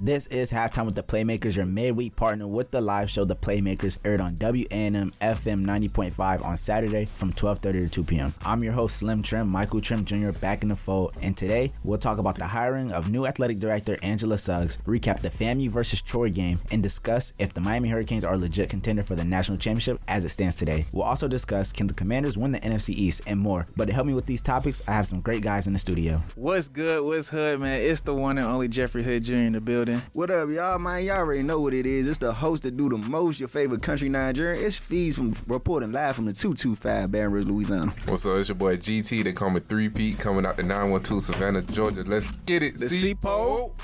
This is Halftime with the Playmakers, your midweek partner with the live show The Playmakers, aired on WANM-FM 90.5 on Saturday from 12:30 to 2 p.m. I'm your host, Slim Trim, Michael Trim Jr., back in the fold, and today we'll talk about the hiring of new athletic director Angela Suggs, recap the FAMU versus Troy game, and discuss if the Miami Hurricanes are a legit contender for the national championship as it stands today. We'll also discuss, can the Commanders win the NFC East, and more. But to help me with these topics, I have some great guys in the studio. What's good? What's hood, man? It's the one and only Jeffrey Hood Jr. in the building. What up, y'all? Man, y'all already know what it is. It's the host that do the most, your favorite country Nigerian. It's Fees from reporting live from the 225 Baton Rouge, Louisiana. What's up? It's your boy GT. They call me 3-Peat, coming out the 912 Savannah, Georgia. Let's get it. The C-Pole.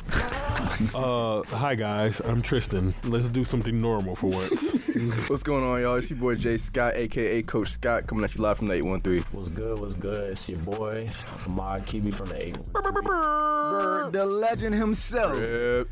Hi guys, I'm Tristan. Let's do something normal for once. What's going on, y'all? It's your boy Jay Scott, aka Coach Scott, coming at you live from the 813. What's good? What's good? It's your boy Ahmad Kibi from the 813. The legend himself. Yep.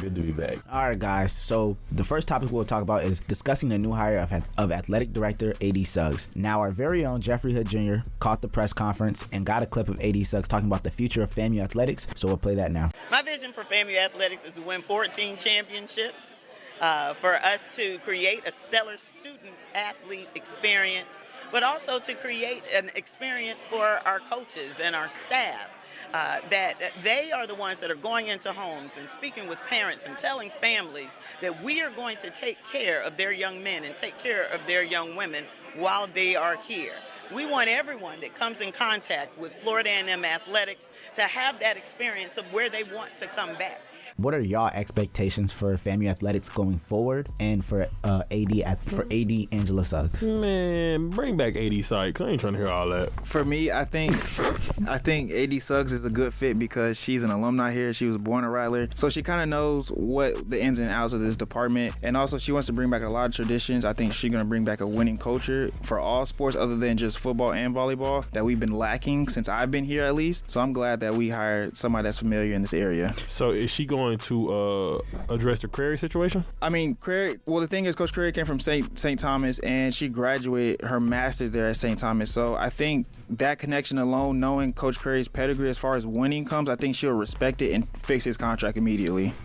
Good to be back. All right, guys. So the first topic we'll talk about is discussing the new hire of athletic director AD Suggs. Now, our very own Jeffrey Hood Jr. caught the press conference and got a clip of AD Suggs talking about the future of FAMU athletics. So we'll play that now. My vision for FAMU athletics is to win 14 championships, for us to create a stellar student-athlete experience, but also to create an experience for our coaches and our staff. That they are the ones that are going into homes and speaking with parents and telling families that we are going to take care of their young men and take care of their young women while they are here. We want everyone that comes in contact with Florida A&M athletics to have that experience of where they want to come back. What are y'all expectations for FAMU athletics going forward and for AD Angela Suggs? Man, bring back AD Sykes. I ain't trying to hear all that. For me, I think AD Suggs is a good fit because she's an alumni here. She was born a Rattler, so she kind of knows what the ins and outs of this department. And also, she wants to bring back a lot of traditions. I think she's gonna bring back a winning culture for all sports other than just football and volleyball that we've been lacking since I've been here, at least. So I'm glad that we hired somebody that's familiar in this area. So is she going to address the Crary situation? I mean, Crary, well, the thing is, Coach Crary came from St. Thomas, and she graduated her master's there at St. Thomas. So I think that connection alone, knowing Coach Crary's pedigree as far as winning comes, I think she'll respect it and fix his contract immediately.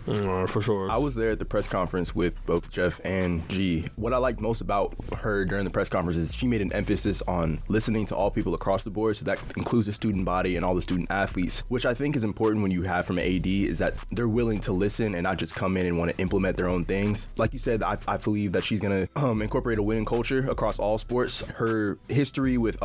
For sure. I was there at the press conference with both Jeff and G. What I liked most about her during the press conference is she made an emphasis on listening to all people across the board, so that includes the student body and all the student athletes, which I think is important when you have from an AD, is that they're willing to listen and not just come in and want to implement their own things. Like you said, I believe that she's going to incorporate a winning culture across all sports. Her history with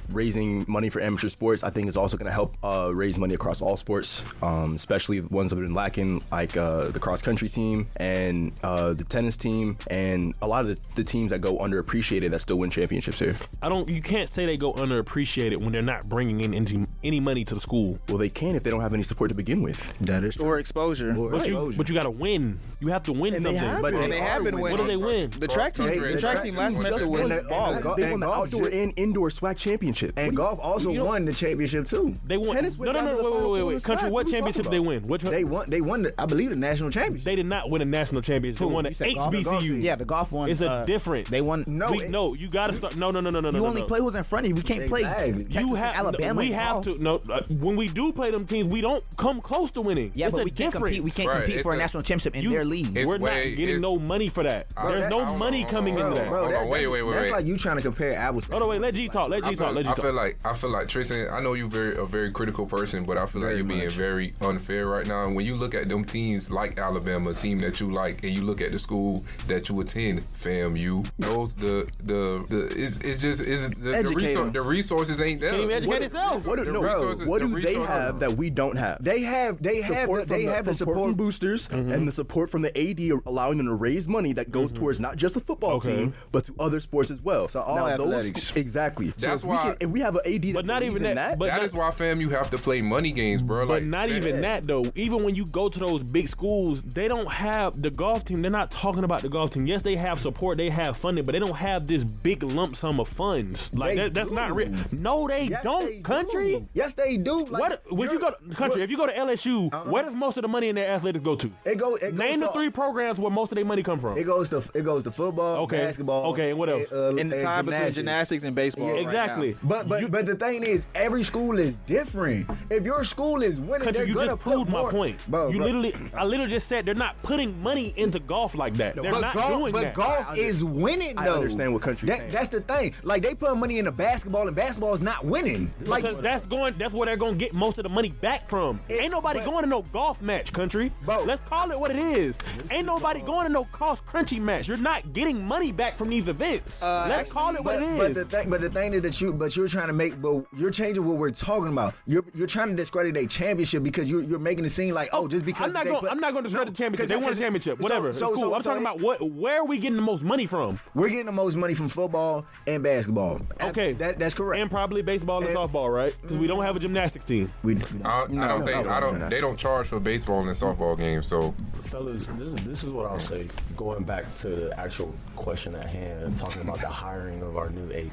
raising money for amateur sports, I think, is also going to help raise money across all sports, especially the ones that have been lacking, like the cross-country team and the tennis team, and a lot of the teams that go underappreciated that still win championships here. You can't say they go underappreciated when they're not bringing in any money to the school. Well, they can if they don't have any support to begin with. That is true. Or exposure. But you got to win. You have to win something. They have been winning. What do they win? The track team last semester was balling. They won the outdoor and indoor SWAC championship. And golf also won the championship too. They won. Wait. Country, what championship did they win? They won. I believe the national championship. They did not win a national championship. They won the HBCU. Yeah, the golf one. It's a difference. They won. No, you got to start. No. You only play who's in front of you. We can't play Texas and Alabama. We have to. No, when we do play them teams, we don't come close to winning. Yeah, but we can't compete. We can't compete for a national championship in their league. We're not getting no money for that. There's no money coming into that. Wait. That's like you trying to compare apples. Hold on, wait. Let G talk. I feel like Tristan. I know you're a very critical person, but I feel like you're being very unfair right now. And when you look at them teams like Alabama, a team that you like, and you look at the school that you attend, FAMU, those the resources ain't there. Can't even educate itself. What do they have that we don't have? They have the support from boosters and the support from the AD, allowing them to raise money that goes towards not just the football team, but to other sports as well. So all athletics. Exactly. That's so why. If we have an AD but not even that. That is why FAMU have to play money games, bro. But not even that though. Even when you go to those big schools, they don't have the golf team. They're not talking about the golf team. Yes, they have support, they have funding, but they don't have this big lump sum of funds. Like that's not real. No, they don't. Country. Yes, they do. If you go to LSU, where does most of the money in their athletics go to? Name the 3 programs where most of their money come from. It goes to football, basketball, and what else? In the tie between gymnastics and baseball. Yeah, exactly. But the thing is, every school is different. If your school is winning, they're you gonna just proved my point. Bro, I literally just said they're not putting money into golf like that. They're not doing that. But golf is winning, though. I understand what country's saying. That's the thing. Like, they put money into basketball, and basketball is not winning. Like, that's where they're gonna get most of the money back from. Ain't nobody going to no golf match, country. Bro. Let's call it what it is. Ain't nobody going to no cross-country match. You're not getting money back from these events. Let's call it what it is. But the thing is that you're trying to make, but you're changing what we're talking about. You're trying to discredit a championship because you're making it seem like, just because I'm not going to discredit the championship. They won a championship. Whatever. It's cool. I'm talking about where are we getting the most money from? We're getting the most money from football and basketball. Okay, that's correct. And probably baseball and softball, right? Because we don't have a gymnastics team. They don't charge for baseball and softball games. So, fellas, this is what I'll say. Going back to the actual question at hand, talking about the hiring of our new AD,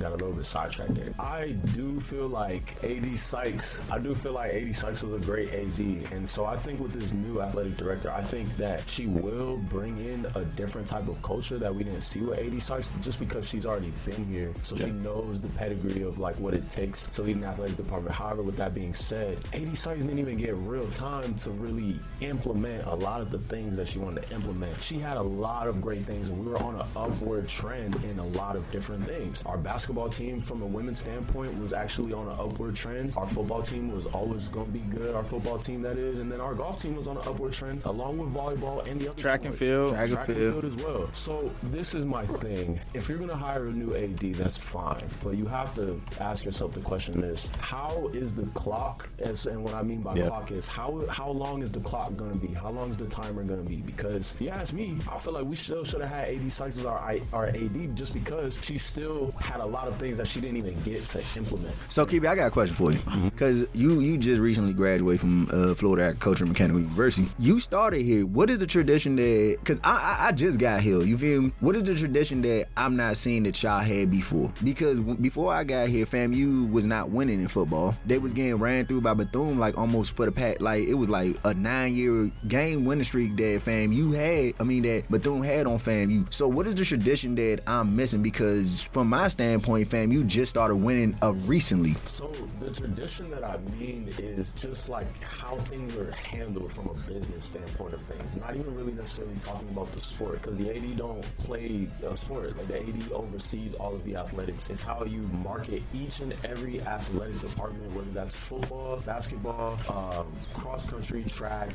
got a little bit sidetracked there. I do feel like AD Sykes was a great AD, and so I think with this new athletic director, I think that she will bring in a different type of culture that we didn't see with AD Sykes, just because she's already been here, so she knows the pedigree of like what it takes to lead an athletic department. However, with that being said, AD Sykes didn't even get real time to really implement a lot of the things that she wanted to implement. She had a lot of great things, and we were on an upward trend in a lot of different things. Our basketball team, from a women's standpoint, was actually on an upward trend. Our football team was always going to be good, our football team that is, and then our golf team was on an upward trend, along with volleyball and the other track and field as well. So this is my thing. If you're going to hire a new AD, that's fine, but you have to ask yourself the question is, how is the clock, and what I mean by clock is, how long is the clock going to be? How long is the timer going to be? Because if you ask me, I feel like we still should have had AD Sykes as our AD, just because she still had a lot of things that she didn't even get to implement. So, Kibi, I got a question for you. Because you just recently graduated from Florida Agricultural and Mechanical University. You started here. What is the tradition that, because I just got here, you feel me? What is the tradition that I'm not seeing that y'all had before? Because before I got here, FAMU was not winning in football. They was getting ran through by Bethune like almost for the pack. Like, it was like a 9-year game winning streak that that Bethune had on FAMU. So what is the tradition that I'm missing? Because from my standpoint, FAMU just started winning recently. So the tradition that I mean is just like how things are handled from a business standpoint of things. Not even really necessarily talking about the sport, because the AD don't play a sport. Like, the AD oversees all of the athletics. It's how you market each and every athletic department, whether that's football, basketball, cross country, track,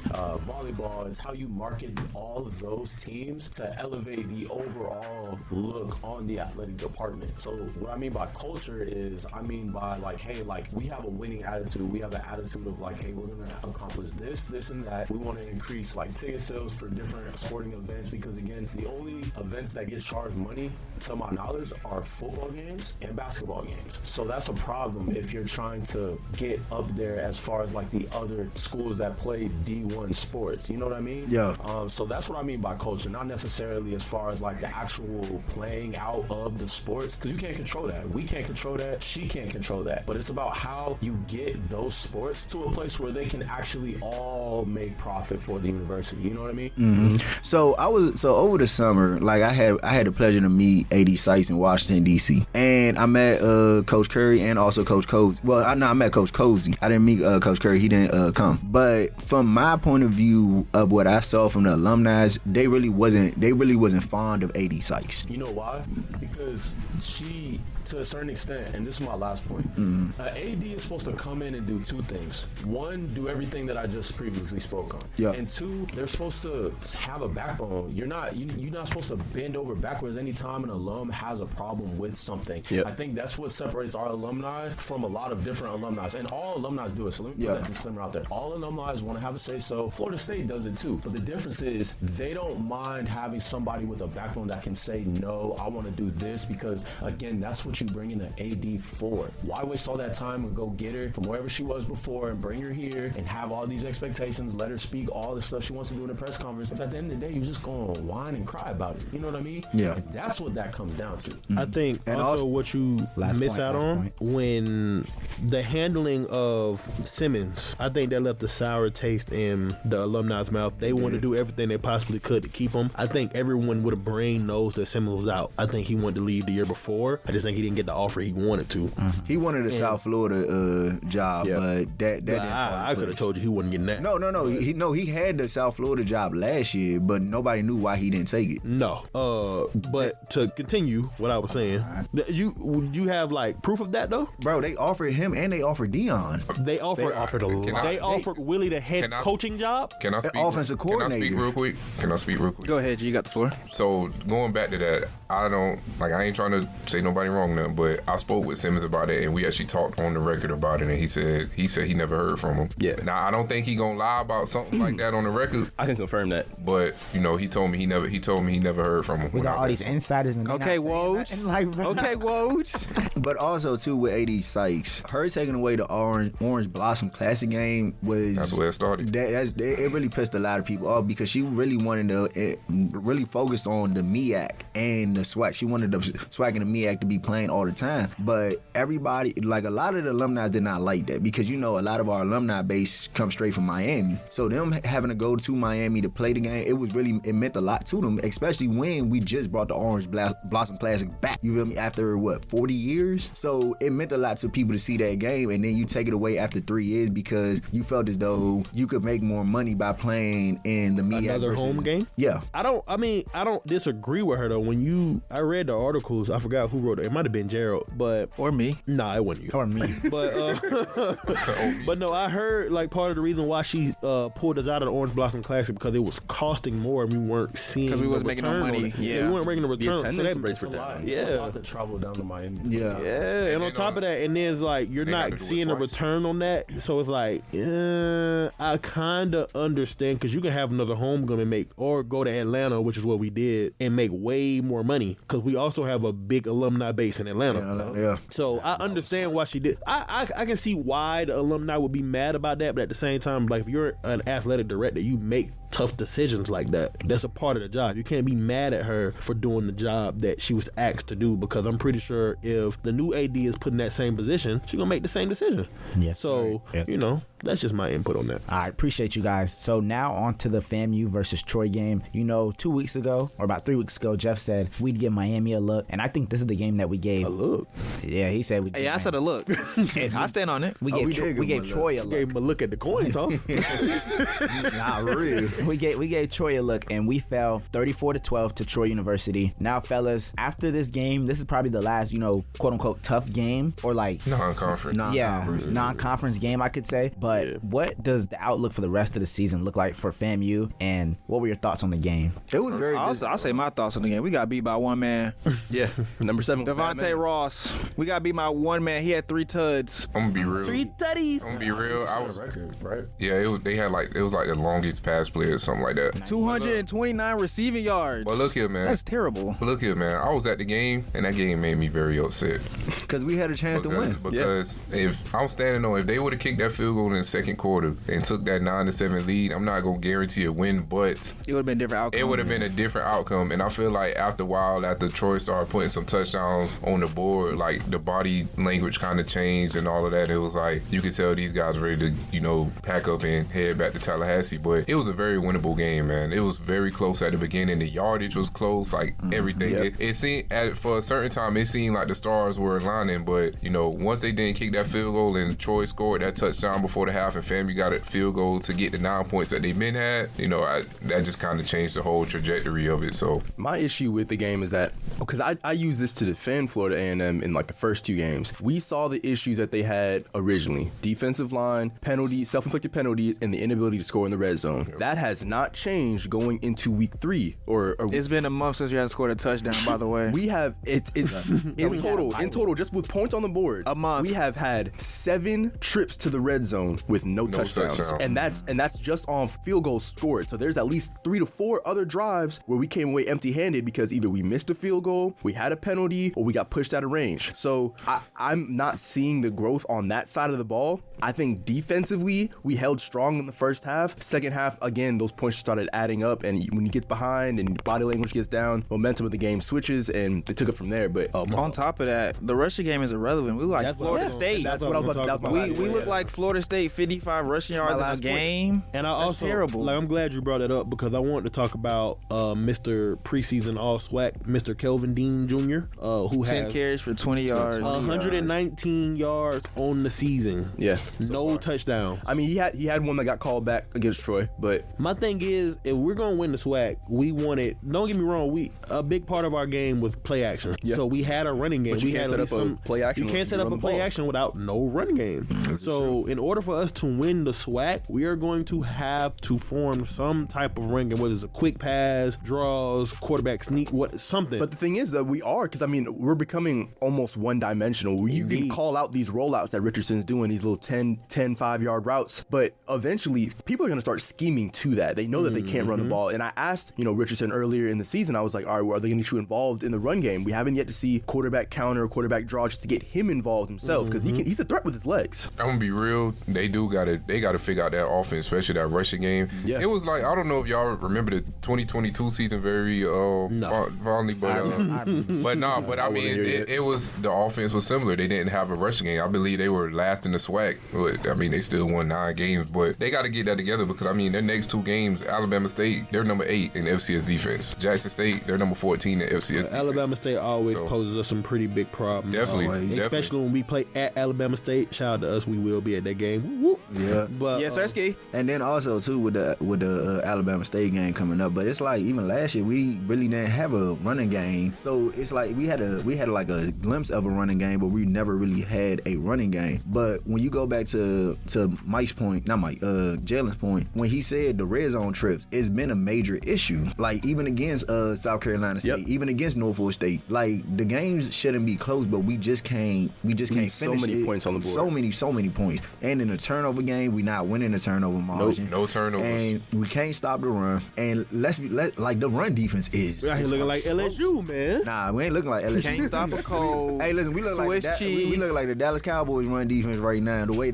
volleyball. It's how you market all of those teams to elevate the overall look on the athletic department. So what I mean by culture is, I mean by like, hey, like, we have a winning attitude. We have an attitude of like, hey, we're gonna accomplish this and that. We want to increase like ticket sales for different sporting events, because again, the only events that get charged money, to my knowledge, are football games and basketball games. So that's a problem if you're trying to get up there as far as like the other schools that play D1 sports. You know what I mean? Yeah. So that's what I mean by culture, not necessarily as far as like the actual playing out of the sports, because you can't control that. We can't control that. She can't control that. But it's about how you get those sports to a place where they can actually all make profit for the university. You know what I mean? Mm-hmm. So over the summer, like I had the pleasure to meet AD Sykes in Washington D.C. and I met Coach Curry and also Coach Cozy. Well, I met Coach Cozy. I didn't meet Coach Curry. He didn't come. But from my point of view of what I saw from the alumni, they really wasn't fond of AD Sykes. You know why? Because she, to a certain extent, and this is my last point, AD is supposed to come in and do two things. One, do everything that I just previously spoke on. Yeah. And two, they're supposed to have a backbone. You're not supposed to bend over backwards anytime an alum has a problem with something. Yep. I think that's what separates our alumni from a lot of different alumni. And all alumni do it. So let me put that disclaimer out there. All alumni want to have a say so. Florida State does it too. But the difference is they don't mind having somebody with a backbone that can say, no, I want to do this, because again, that's what what you bringing an AD for? Why waste all that time and go get her from wherever she was before and bring her here and have all these expectations, let her speak all the stuff she wants to do in a press conference? If at the end of the day, you just going to whine and cry about it. You know what I mean? Yeah. And that's what that comes down to. I think And also also- what you miss out on when the handling of Simmons, I think that left a sour taste in the alumni's mouth. They wanted to do everything they possibly could to keep him. I think everyone with a brain knows that Simmons was out. I think he wanted to leave the year before. I just think he didn't get the offer he wanted to. He wanted a South Florida job, but that didn't. I could have told you he wasn't getting that. No. He had the South Florida job last year, but nobody knew why he didn't take it. No. But to continue what I was saying, you have like proof of that though? Bro, they offered him and they offered Dion. They offered a lot. They offered Willie the head coaching job. Can I speak? Offensive coordinator. Can I speak real quick? Go ahead, G. You got the floor. So going back to that, I ain't trying to say nobody wrong now, but I spoke with Simmons about it, and we actually talked on the record about it, and he said he never heard from him. Yeah. Now I don't think he gonna lie about something like that on the record, I can confirm that. but he told me he never heard from him. We got all these insiders and Okay, Woj. Okay, Woj. But also too with AD Sykes, her taking away the Orange Blossom Classic game was That's where it started. It really pissed a lot of people off because she really wanted to really focused on the MEAC and the SWAC. She wanted the SWAC and the MEAC to be playing all the time. But everybody, like a lot of the alumni did not like that because a lot of our alumni base comes straight from Miami. So them having to go to Miami to play the game, it meant a lot to them, especially when we just brought the Orange Blossom Classic back. You feel me? After 40 years? So it meant a lot to people to see that game, and then you take it away after 3 years because you felt as though you could make more money by playing in the MEAC Another home game? Yeah. I don't disagree with her though. I read the articles, I forgot who wrote it. It might have been Gerald, but Or me. Nah, it wasn't you. Or me. But no, I heard like part of the reason why she pulled us out of the Orange Blossom Classic because it was costing more and we weren't seeing Because we the wasn't making no return on money. it. Yeah. We weren't making the return. attendance So rates It's a were lot. down. It's a lot to travel down to Miami. Yeah. And on top of that, and then it's like you're They had to not do it seeing a twice. return on that. So it's like, I kind of understand because you can have another home game and or go to Atlanta, which is what we did, and make way more money because we also have a big alumni base in Atlanta. Yeah. So I understand why she did. I can see why the alumni would be mad about that, but at the same time, like if you're an athletic director, you make tough decisions like that. That's a part of the job. You can't be mad at her for doing the job that she was asked to do because I'm pretty sure if the new AD is put in that same position, she's gonna make the same decision. Yes, So sir. Yeah. That's just my input on that. I appreciate you guys. So now on to the FAMU versus Troy game. 2 weeks ago, or about 3 weeks ago, Jeff said we'd give Miami a look, and I think this is the game that we gave. A look. Yeah, he said we. Hey, I said a look. I stand on it. We gave Troy a look. Gave him a look at the coin toss. Not real. We gave Troy a look, and we fell 34-12 to Troy University. Now, fellas, after this game, this is probably the last, quote unquote tough game, or like Non-conference. non-conference game, I could say. But what does the outlook for the rest of the season look like for FAMU, and what were your thoughts on the game? It was very good. I'll say my thoughts on the game. We got beat by one man. Yeah, number 7. Devontae Ross. We got beat by one man. He had 3 tuds. I'm gonna be real. 3 tutties. I'm gonna be real. I Set a was. record, right? Yeah, it was like the longest pass play or something like that. 229 receiving yards. But look here, man. That's terrible. But look here, man. I was at the game, and that game made me very upset. Because we had a chance to win. Because if I'm standing on, if they would have kicked that field goal in the second quarter and took that 9-7 lead, I'm not gonna guarantee a win, but It would have been a different outcome. it would have been a different outcome. And I feel like after a while, after Troy started putting some touchdowns on the board, like the body language kind of changed and all of that. It was like you could tell these guys ready to, pack up and head back to Tallahassee. But it was a very winnable game, man. It was very close at the beginning. The yardage was close, like everything. Yeah. It seemed for a certain time, it seemed like the stars were aligning. But once they didn't kick that field goal and Troy scored that touchdown before the half, and FAMU got a field goal to get the 9 points that they've been had, that just kind of changed the whole trajectory of it. So My issue with the game is that, because I use this to defend Florida A&M in like the first 2 games, we saw the issues that they had originally. Defensive line, penalties, self-inflicted penalties, and the inability to score in the red zone. Yep. That has not changed going into week 3. Or It's been a month since you had scored a touchdown, by the way. we have in total, just with points on the board, A month. we have had 7 trips to the red zone game with no touchdowns. And that's just on field goals scored. So there's at least 3 to 4 other drives where we came away empty-handed because either we missed a field goal, we had a penalty, or we got pushed out of range. So I'm not seeing the growth on that side of the ball. I think defensively, we held strong in the first half. Second half, again, those points started adding up, and when you get behind and body language gets down, momentum of the game switches, and they took it from there. But on top of that, the rushing game is irrelevant. We look like Florida State. That's what I was about to We look like Florida State, 55 rushing yards in a game. And I also, terrible. Like, I'm glad you brought it up because I wanted to talk about Mr. Preseason All-SWAC, Mr. Kelvin Dean Jr., who 10 has carries for 20 yards. 119 yards on the season. Yeah. No touchdown. I mean, he had one that got called back against Troy, but my thing is, if we're gonna win the SWAC, we wanted. Don't get me wrong, a big part of our game was play action. Yeah. So we had a running game. But you can't set up a play action. You can't set up a play action without no running game. So in order for us to win the SWAC, we are going to have to form some type of run game, whether it's a quick pass, draws, quarterback sneak, something. But the thing is that we are, because I mean, we're becoming almost one-dimensional. You can call out these rollouts that Richardson's doing, these little 10, 5-yard routes, but eventually people are going to start scheming to that. They know that they can't run the ball. And I asked, Richardson earlier in the season, I was like, all right, well, are they going to get you involved in the run game? We haven't yet to see quarterback counter, quarterback draw, just to get him involved himself, because he's a threat with his legs. I'm gonna be real. They gotta figure out that offense, especially that rushing game. Yeah. It was like, I don't know if y'all remember the 2022 season very fondly, but I mean, it was, the offense was similar. They didn't have a rushing game. I believe they were last in the SWAC. But, I mean, they still won 9 games, but they got to get that together because, I mean, their next 2 games, Alabama State, they're number 8 in FCS defense. Jackson State, they're number 14 in FCS defense. Alabama State always poses us some pretty big problems. Definitely. Especially when we play at Alabama State. Shout out to us. We will be at that game. Woo-woo. Yeah. But, yes, sir, Ski. And then also, too, with the Alabama State game coming up, but it's like even last year, we really didn't have a running game. So it's like we had like a glimpse of a running game, but we never really had a running game. But when you go back to Mike's point, not Mike, Jalen's point, when he said the red zone trips, it's been a major issue. Like even against South Carolina State, even against Norfolk State, like the games shouldn't be close, but we just can't finish so many points on the board. So many points. And in the turnover game, we not winning the turnover margin. No turnovers. And we can't stop the run. And like the run defense is. We're out here looking like LSU, man. Nah, we ain't looking like LSU. Can't stop a cold. Hey, listen, we look like we look like the Dallas Cowboys run defense right now. The way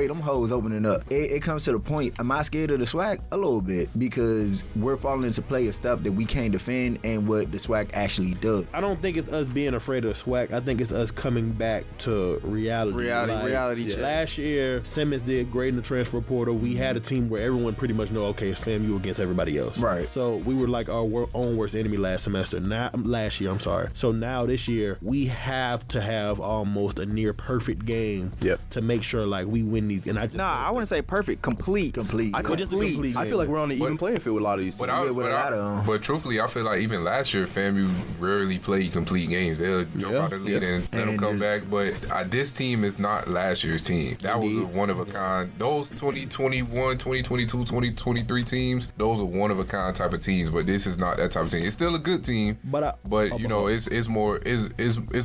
them hoes opening up. It comes to the point. Am I scared of the SWAC? A little bit, because we're falling into play of stuff that we can't defend and what the SWAC actually does. I don't think it's us being afraid of the SWAC. I think it's us coming back to reality. Reality check. Last year, Simmons did great in the transfer portal. We had a team where everyone pretty much know, okay, it's FAMU against everybody else. Right. So we were like our own worst enemy last year. So now this year, we have to have almost a near perfect game to make sure like we win these. And I wouldn't say perfect, complete. I feel like we're on the even playing field with a lot of these teams. But truthfully, I feel like even last year, FAMU rarely played complete games. They'll jump out of the lead and let them come back. But this team is not last year's team. That was a one of a kind. Those 2021, 2022, 2023 teams, those are one of a kind type of teams. But this is not that type of team. It's still a good team, but it's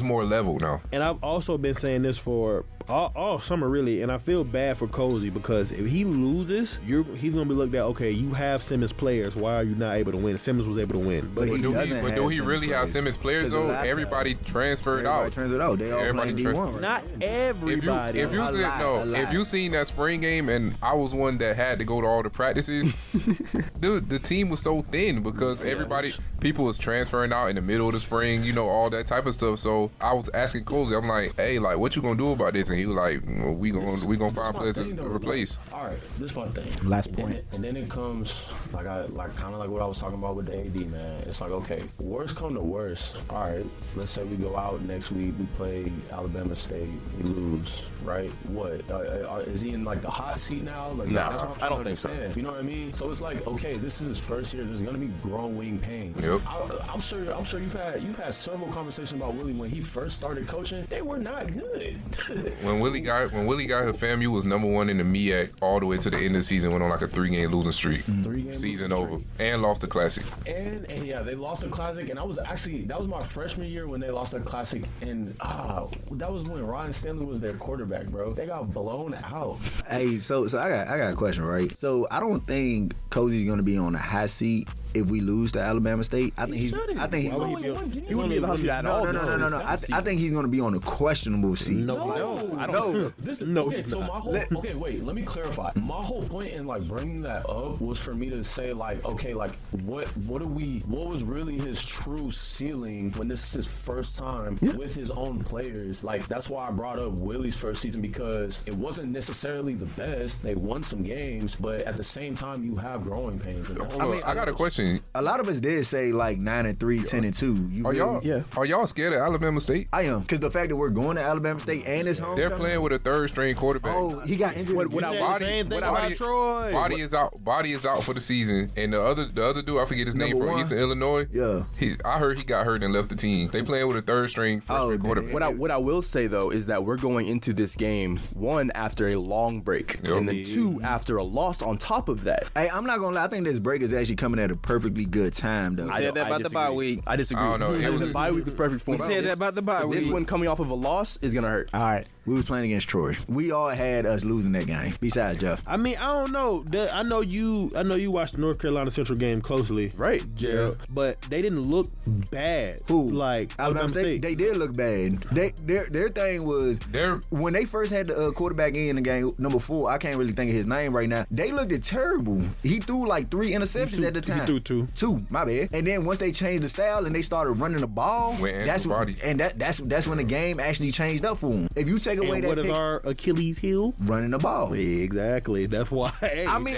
more level now. And I've also been saying this for all summer really, and I feel bad for Cozy because if he loses, he's gonna be looked at. Okay, you have Simmons players. Why are you not able to win? Simmons was able to win, but do he really have Simmons players though? Everybody transferred out. They all playing D1. Not everybody. If you seen that spring game, and I was one that had to go to all the practices, the team was so thin because people was transferring out in the middle of the spring, all that type of stuff. So I was asking Cozy, I'm like, hey, like, what you gonna do about this? And he was like, well, we gonna find players to replace. All right, this is my thing. Last point. And then it comes kind of like what I was talking about with the AD, man. It's like, okay, worst come to worst. All right, let's say we go out next week, we play Alabama State, we lose, right? What is he in like the hot seat now? Like, that's what I'm I don't think so. You know what I mean? So it's like, okay, this is his first year. There's gonna be growing pains. Yep. I'm sure you've had several conversations about Willie when he first started coaching. They were not good. When Willie got got here, FAMU was number 1 in the MEAC all the way to the end of the season. Went on like a 3-game losing streak. 3-game season losing over, streak. and lost the Classic. And yeah, they lost the Classic, and that was my freshman year when they lost the Classic, and that was when Ryan Stanley was their quarterback, bro. They got blown out. Hey, so I got a question, right? So I don't think Cozy's gonna be on the hot seat if we lose to Alabama State. I think he's wouldn't be allowed to do that at all. No. I think he's gonna be on the questionable seat. No. I don't. Okay, so my whole wait, let me clarify. My whole point in like bringing that up was for me to say like, okay, like what was really his true ceiling when this is his first time with his own players. Like that's why I brought up Willie's first season, because it wasn't necessarily the best. They won some games, but at the same time you have growing pains. I got a question. A lot of us did say like 9-3, 10-2. Are y'all scared of Alabama State? I am, because the fact that we're going to Alabama State and it's home. They're playing with a 3rd-string quarterback. Oh, he got injured. Body is out. Body is out for the season, and the other dude, I forget his name, from Eastern Illinois. Yeah, I heard he got hurt and left the team. They playing with a 3rd-string, first-string quarterback. What I will say though is that we're going into this game 1 after a long break, and then 2 after a loss on top of that. Hey, I'm not gonna lie. I think this break is actually coming at a perfectly good time, though. I said that about the bye week. I disagree. I don't know. The bye week was perfect for me. We said that about the bye week. This one coming off of a loss is gonna hurt. All right, we was playing against Troy. We all had us losing that game. Besides Jeff. I mean, I don't know. I know you watched the North Carolina Central game closely, Right, Gerald? Yeah. But they didn't look bad. Who? Like Alabama State? They did look bad. Their thing was when they first had the quarterback in the game, number 4. I can't really think of his name right now. They looked terrible. He threw like 3 interceptions at the time. He threw 2. 2, my bad. And then once they changed the style and they started running the ball, that's when the game actually changed up for him. If you take away what is our Achilles heel? Running the ball. Exactly. That's why. I mean,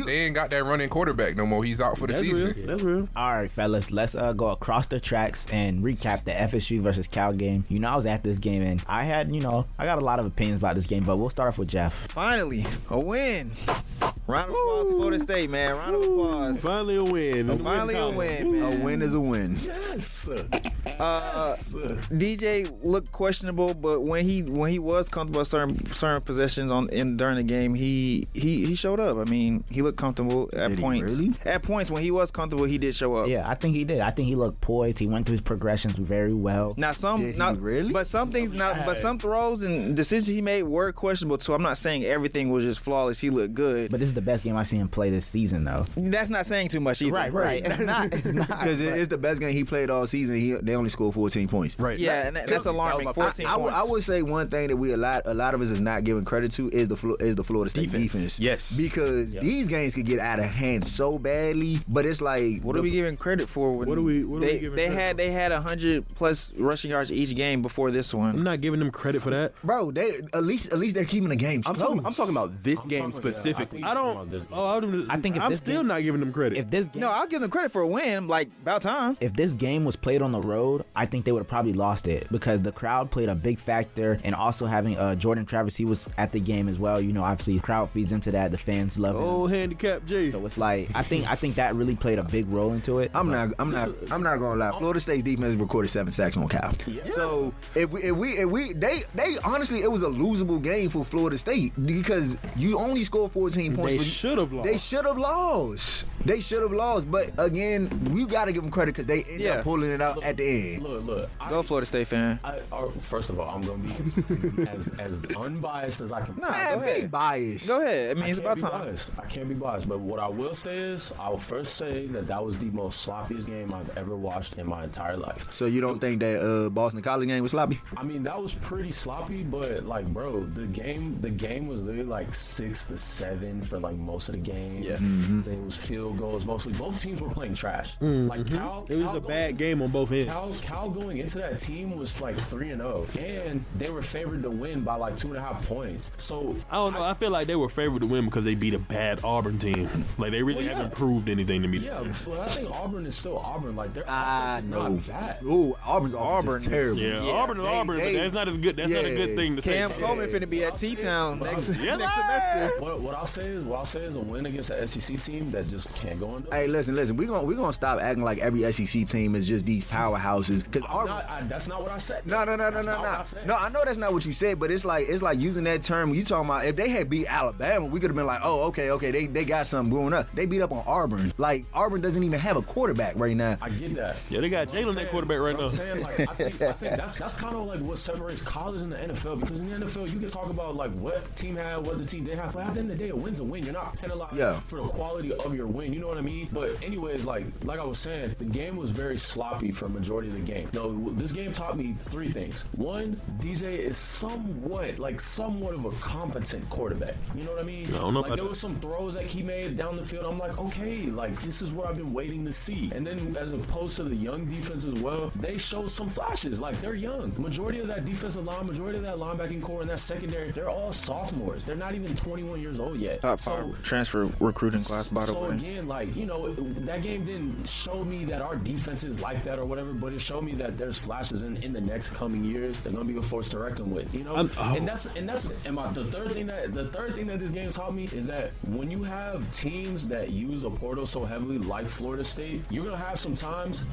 they ain't got that running quarterback no more. He's out for the season. That's real. All right, fellas, let's go across the tracks and recap the FSU versus Cal game. I was at this game, and I got a lot of opinions about this game, but we'll start off with Jeff. Finally, a win. Round of applause for Florida State, man. Round of applause. Finally a win. Finally a win, man. A win is a win. Yes. DJ looked questionable, but when he was comfortable at certain possessions during the game, he showed up. I mean, he looked comfortable at points. Really? At points when he was comfortable, he did show up. Yeah, I think he did. I think he looked poised. He went through his progressions very well. Now but some things, but some throws and decisions he made were questionable too. I'm not saying everything was just flawless. He looked good. But this is the best game I've seen him play this season, though. That's not saying too much either. Right. It's not. Because it's the best game he played all season. They only scored 14 points. Right. Yeah, and that's alarming. 14 points. I would say one thing that a lot of us is not giving credit to is the Florida State defense. Yes. Because these games could get out of hand so badly, but it's like, what are we giving credit for? What are we giving credit They had 100+ rushing yards each game before this one. I'm not giving them credit for that, bro. They at least they're keeping the game close. I'm talking about this game specifically. I think I'm still not giving them credit. If this game, No, I'll give them credit for a win. Like, about time. if this game was played on the road, I think they would have probably lost it, because the crowd played a big factor, and also having Jordan Travis, he was at the game as well. Obviously, the crowd feeds into that. The fans love him. Oh, handicap J. So it's like I think that really played a big role into it. I'm not gonna lie. Florida State's defense recorded 7 sacks on Cal. Yeah. So if they honestly, it was a losable game for Florida State, because you only scored 14 points. They should have lost. They should have lost. But again, we got to give them credit because they ended up pulling it out at the end. Look. Go Florida State fan. First of all, I'm gonna be as unbiased as I can. Nah, Man, go ahead. be biased. Go ahead. I mean, it's about time. I can't be biased, but what I will say is, I'll first say that was the most sloppiest game I've ever watched in my entire life. So you don't think that Boston College game was sloppy? I mean, that was pretty sloppy, but like, bro, the game was literally like 6-7 for like most of the game. Yeah. Mm-hmm. It was field goals mostly. Both teams were playing trash. Like Cal, It was a bad game on both ends. Cal going into that team was like 3-0, and they were favored to win by like 2.5 points. So I don't know. I feel like they were favored to win because they beat a bad Auburn team. Like, they really haven't proved anything to me. Yeah, but I think Auburn is still Auburn. Like, their offense is not bad. Ooh, Auburn's offense is terrible. Yeah, Auburn is Auburn, but that's not as good. That's not a good thing to say. Cam Coleman finna be at T-Town next Yeah, semester. What I'll say is a win against an SEC team that just can't go under. Hey, listen. We're gonna stop acting like every SEC team is just these powerhouses powerhouses. Because that's not what I said. No. No, I know that's not what you said, but it's like using that term. You talking about if they had beat Alabama, we could have been like, oh, okay, they got something going up. They beat up on Auburn. Like Auburn doesn't even have a quarterback right now. I get that. Yeah, they got Jalen at quarterback right now. I think that's kind of like what separates college and the NFL, because in the NFL you can talk about like what team had, what the team didn't have, but at the end of the day, a win's a win. You're not penalized for the quality of your win. You know what I mean? But anyways, like I was saying, the game was very sloppy for a majority of the game. No, this game taught me three things. One, DJ is somewhat of a competent quarterback. You know what I mean? I don't know like there was some throws that he made down the field. I'm like, okay, like this is what I've been waiting to see. And then as opposed to the young defense as well, they showed some flashes. Like they're young. Majority of that defensive line, majority of that linebacking core and that secondary, they're all sophomores. They're not even 21 years old yet. Top 5 transfer recruiting class, by the way. So again, like, you know, that game didn't show me that our defense is like that or whatever, but it showed me that there's flashes in the next coming years. They're gonna be a force to reckon with, you know. The third thing that this game taught me is that when you have teams that use a portal so heavily, like Florida State, you're gonna have some times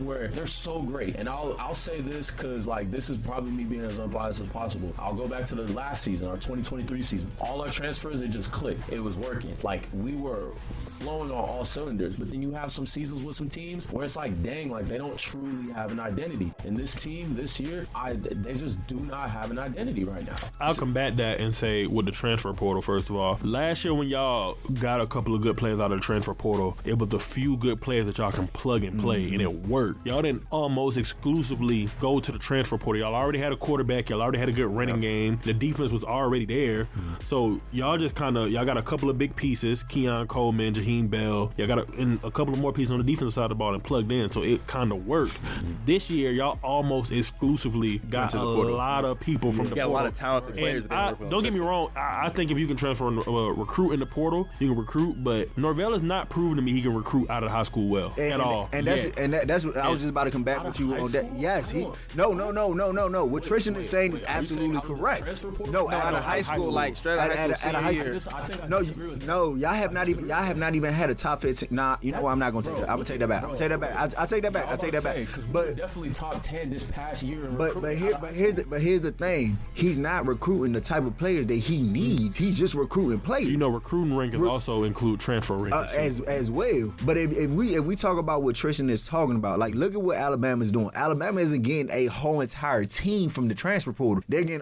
where they're so great. And I'll say this because like this is probably me being as unbiased as possible. I'll go back to the last season, our 2023 season. All our transfers, it just clicked. It was working. Like we were flowing on all cylinders. But then you have some seasons with some teams where it's like, dang, like they don't truly have an identity. And this team this year, they just do not have an identity right now. I'll combat that and say with the transfer portal, first of all. Last year when y'all got a couple of good players out of the transfer portal, it was a few good players that y'all can plug and play, and it worked. Y'all didn't almost exclusively go to the transfer portal. Y'all already had a quarterback. Y'all already had a good running game. The defense was already there. So y'all just y'all got a couple of big pieces, Keon Coleman, Jaheim Bell. Y'all got a couple of more pieces on the defensive side of the ball and plugged in. So it kind of worked. This year, y'all almost exclusively got a lot of people from the portal. A lot of talented players. Don't get me wrong. I think if you can transfer recruit in the portal, you can recruit. But Norvell is not proven to me he can recruit out of high school well at all. And that's what I was just about to come back with you on that. Yes, no. What Tristan is saying is absolutely correct. No, out of high school, like straight out of high school. No, y'all have not even had a top 15. Nah, you know what? I'm not gonna take that. I'm gonna take that back. I'll take that back. But definitely top 10 this past year. But here's the thing. He's not recruiting the type of players that he needs. He's just recruiting players. You know, recruiting rankings also include transfer rankings as well. But if we talk about what Tristan is talking about, like look at what Alabama's doing. Alabama isn't getting a whole entire team from the transfer portal. They're getting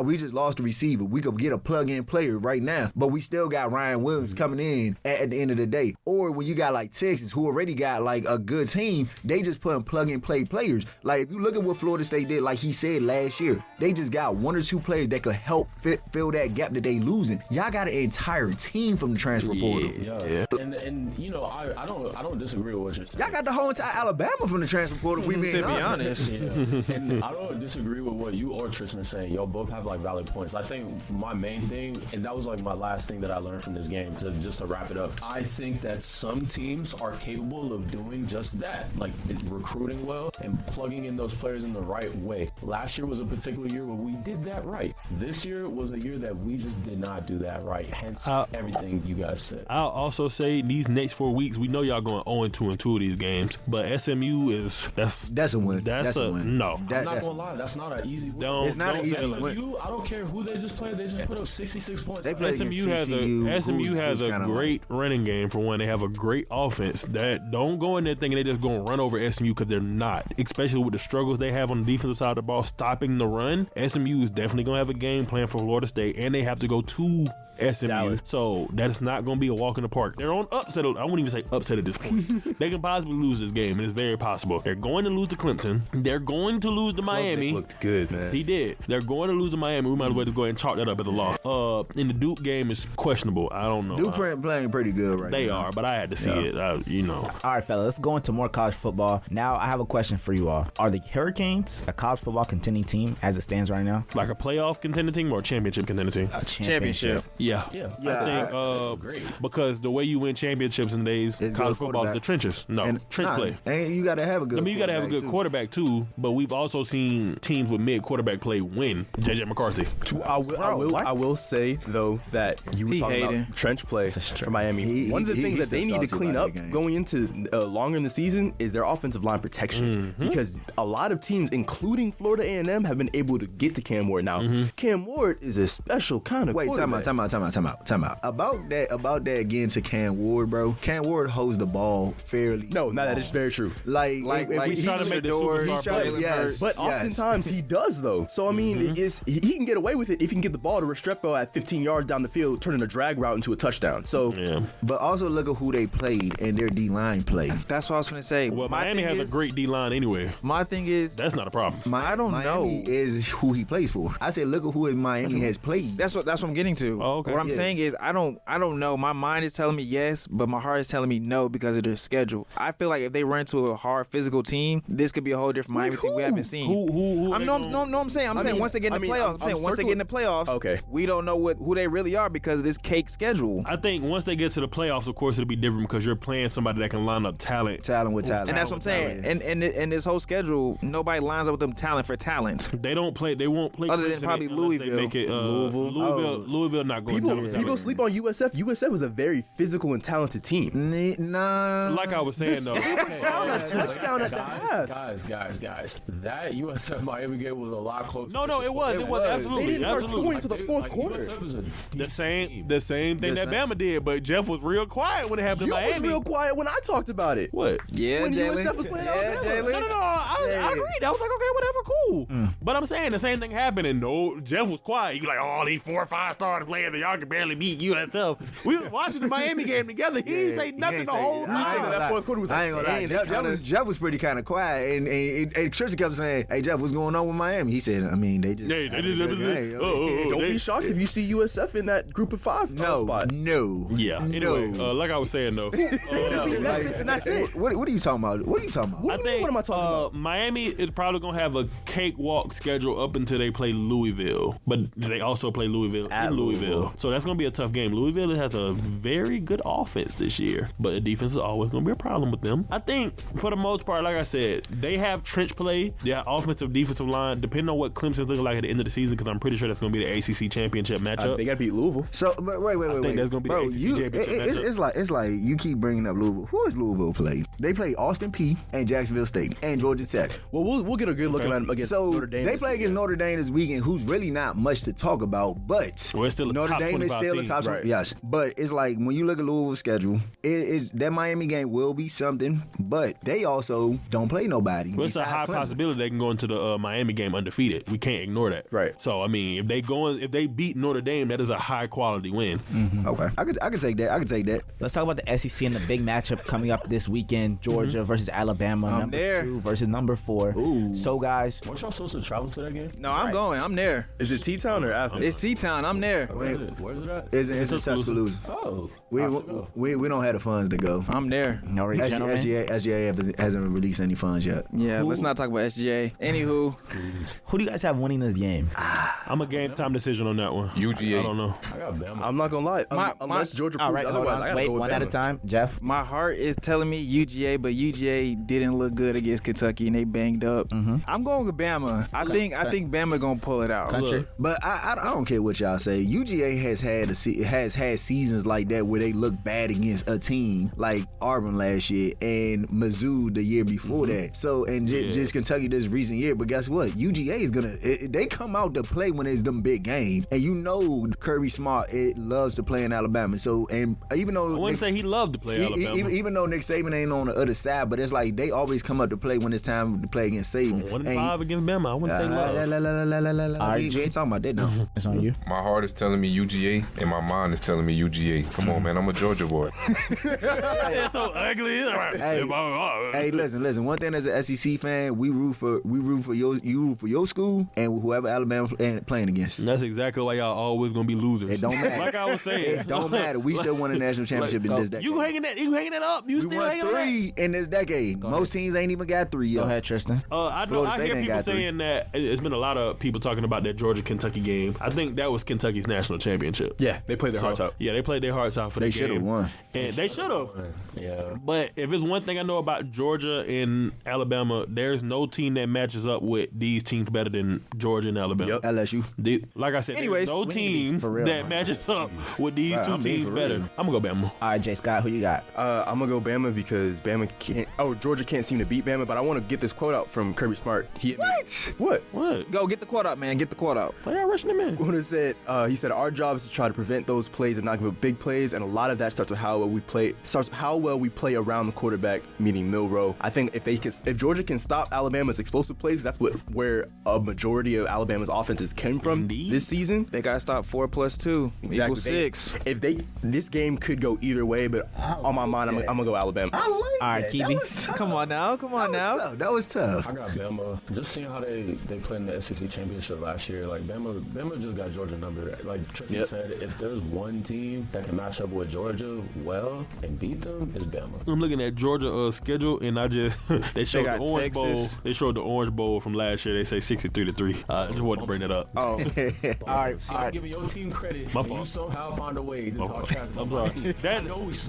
we just lost the receiver. We could get a plug-in player right now, but we still got Ryan Williams coming in at the end of the day. Or when you got like Texas, who already got like a good team, they just putting plug-and-play players. Like if you look at what Florida State did, like he said last year, they just got one or two players that could help fill that gap that they losing. Y'all got an entire team from the transfer portal. Yeah. And you know, I don't disagree with what you're saying. Y'all got the whole entire Alabama from the transfer portal. We being honest. And I don't disagree with what you or Tristan are saying. Y'all both have like valid points. I think my main thing, and that was like my last thing that I learned from this game, just to wrap it up. I think that some teams are capable of doing just that, like recruiting well and plugging in those players in the right way. Last year was a particular year where we did that right. This year was a year that we just did not do that right. Hence everything you guys said. I'll also say these next 4 weeks, we know y'all going 0-2 in 2 of these games, but SMU that's a win. That's a win. No. I'm not gonna lie, that's not an easy win. It's not an easy win. SMU, I don't care who they just played. They just put up 66 points. SMU has a great running game for one. They have a great offense that don't go in there thinking they just gonna run over SMU, because they're not. Especially with the struggles they have on the defensive side of the ball, stopping the run. SMU is definitely gonna have a game plan for Florida State, and they have to go to SMU. Dallas. So that's not going to be a walk in the park. They're on upset. I wouldn't even say upset at this point. They can possibly lose this game, and it's very possible. They're going to lose to Clemson. They're going to lose to Miami. Looked good, man. He did. They're going to lose to Miami. We might as well just go ahead and chalk that up as a loss. And the Duke game is questionable. I don't know. Duke playing pretty good right now. They are, but I had to see it. All right, fella, let's go into more college football. Now, I have a question for you all. Are the Hurricanes a college football contending team as it stands right now? Like a playoff contending team or a championship contending team? Championship. Yeah, Yeah. I think because the way you win championships in today's college football is the trenches. Trench play. And you got to have a good. I mean, you got to have a good quarterback too. But we've also seen teams with mid quarterback play win. JJ McCarthy. I will say though that you were talking about trench play for Miami. One of the things that they need to clean up going into longer in the season is their offensive line protection, because a lot of teams, including Florida A&M, have been able to get to Cam Ward. Now, Cam Ward is a special kind of quarterback. Time out. About that again to Cam Ward, bro. Cam Ward holds the ball fairly. No, that is very true. Like he's trying to make the superstar play. But oftentimes he does though. So I mean, he can get away with it if he can get the ball to Restrepo at 15 yards down the field, turning a drag route into a touchdown. So, but also look at who they played and their D-line play. That's what I was going to say. Well, Miami has a great D-line anyway. My thing is, that's not a problem. I don't know. Miami is who he plays for. I said, look at who Miami has played. That's what I'm getting to. Oh, okay. What I'm saying is, I don't know. My mind is telling me yes, but my heart is telling me no because of their schedule. I feel like if they run into a hard physical team, this could be a whole different Miami team we haven't seen. Who I'm saying once they get in the playoffs. Once they get in the playoffs, okay, we don't know who they really are because of this cake schedule. I think once they get to the playoffs, of course, it'll be different because you're playing somebody that can line up talent with talent. And that's what I'm saying. And this whole schedule, nobody lines up with them talent for talent. They won't play other than probably Louisville. They make it, Louisville not going to people sleep on USF. USF was a very physical and talented team. Nah. Like I was saying though. Touchdown at the half. Guys. That USF Miami game was a lot closer. No, it was absolutely. They didn't start scoring to the fourth quarter. The same thing that Bama did, but Jeff was real quiet when it happened to Miami. You was real quiet when I talked about it. What? Yeah, when Jalen. USF was playing Alabama. No. I agreed. I was like, okay, whatever, cool. But I'm saying the same thing happened, and Jeff was quiet. He was like, oh, these 4 or 5 stars playing, y'all can barely beat USF. We was watching the Miami game together. He didn't say nothing the whole time. That fourth quarter was I ain't gonna lie. Jeff was pretty kind of quiet, and Tristan kept saying, "Hey Jeff, what's going on with Miami?" He said, "I mean, they just don't be shocked if you see USF in that group of 5 spot." No. Yeah. Anyway, like I was saying though, and that's it. What are you talking about? What am I talking about? Miami is probably gonna have a cakewalk schedule up until they play Louisville, but they also play Louisville in Louisville. So that's gonna be a tough game. Louisville has a very good offense this year, but the defense is always gonna be a problem with them. I think for the most part, like I said, they have trench play, their offensive, defensive line, depending on what Clemson's looking like at the end of the season, because I'm pretty sure that's gonna be the ACC championship matchup. They gotta beat Louisville. So wait. I think that's gonna be the ACC championship matchup. It's like you keep bringing up Louisville. Who has Louisville played? They play Austin Peay and Jacksonville State and Georgia Tech. Well, we'll get a good look at them against Notre Dame. They play against Notre Dame this weekend, who's really not much to talk about, but it's still Notre Dame is still a top team. Yes, but it's like when you look at Louisville's schedule, that Miami game will be something, but they also don't play nobody. Well, it's a high possibility they can go into the Miami game undefeated. We can't ignore that. Right. So I mean, if they beat Notre Dame, that is a high quality win. Mm-hmm. Okay, I could take that. Let's talk about the SEC and the big matchup coming up this weekend: Georgia versus Alabama, number 2 versus number 4. Ooh. So guys, weren't y'all supposed to travel to that game? No, I'm going. I'm there. Is it T-Town or Athens? It's T-Town. I'm there. Where's it at? It's in Tuscaloosa. Oh, we don't have the funds to go. I'm there. No, gentlemen. SGA hasn't released any funds yet. Yeah, let's not talk about SGA. Anywho, who do you guys have winning this game? I'm a game time decision on that one. UGA. I don't know. I got Bama. I'm not gonna lie. Unless Georgia proves otherwise, I gotta wait go with one Bama. at a time. Jeff, my heart is telling me UGA, but UGA didn't look good against Kentucky and they banged up. I'm going with Bama. I think Bama gonna pull it out. Country. But I don't care what y'all say. UGA has had seasons like that where they look bad against a team like Auburn last year and Mizzou the year before that. So just Kentucky this recent year. But guess what? UGA is gonna they come out to play when it's them big games, and you know Kirby Smart loves to play in Alabama. So and even though I wouldn't say he loved to play Alabama, even though Nick Saban ain't on the other side, but it's like they always come up to play when it's time to play against Saban. 1-5 against Bama. I wouldn't say love. We ain't talking about that though. It's on you. My heart is telling me UGA, and my mind is telling me UGA. Come on, man. I'm a Georgia boy. That's so ugly. Hey, listen. One thing as an SEC fan, we root for your school and whoever Alabama playing against. That's exactly why y'all always gonna be losers. It don't matter. Like I was saying, it don't matter. We still won a national championship in this decade. You hanging that up? You still hanging that? We won 3 in this decade. Most teams ain't even got 3 yet. Go ahead, Tristan. I hear people saying that it's been a lot of people talking about that Georgia Kentucky game. I think that was Kentucky's national championship. championship. Yeah, they played their hearts out. Yeah, they played their hearts out for the game. They should have won. And they should have. Yeah. But if it's one thing I know about Georgia and Alabama, there's no team that matches up with these teams better than Georgia and Alabama. Yep. LSU. Like I said, Anyways, there's no team that matches up with these two teams better. I'm going to go Bama. All right, Jay Scott, who you got? I'm gonna go Bama because Georgia can't seem to beat Bama. But I want to get this quote out from Kirby Smart. What? Go get the quote out, man. Get the quote out. Why y'all rushing him in? He said, our job is to try to prevent those plays and not give up big plays, and a lot of that starts with how well we play around the quarterback, meaning Milroe. I think if Georgia can stop Alabama's explosive plays, that's where a majority of Alabama's offenses came from this season. They gotta stop 4 + 2 equals 6. This game could go either way, but on my mind, I'm gonna go Alabama. I like All right, Kiwi. Come on now. That was tough. I got Bama. Just seeing how they played in the SEC championship last year, like Bama just got Georgia number. Like Tristan said, if there's one team that can match up with Georgia well and beat them, it's Bama. I'm looking at Georgia schedule, and I just they showed the Orange Bowl. They showed the Orange Bowl from last year. They say 63-3. I just wanted to bring that up. Oh, All right. See, I'm giving your team credit. My and fault. You somehow find a way to talk trash. I'm sorry.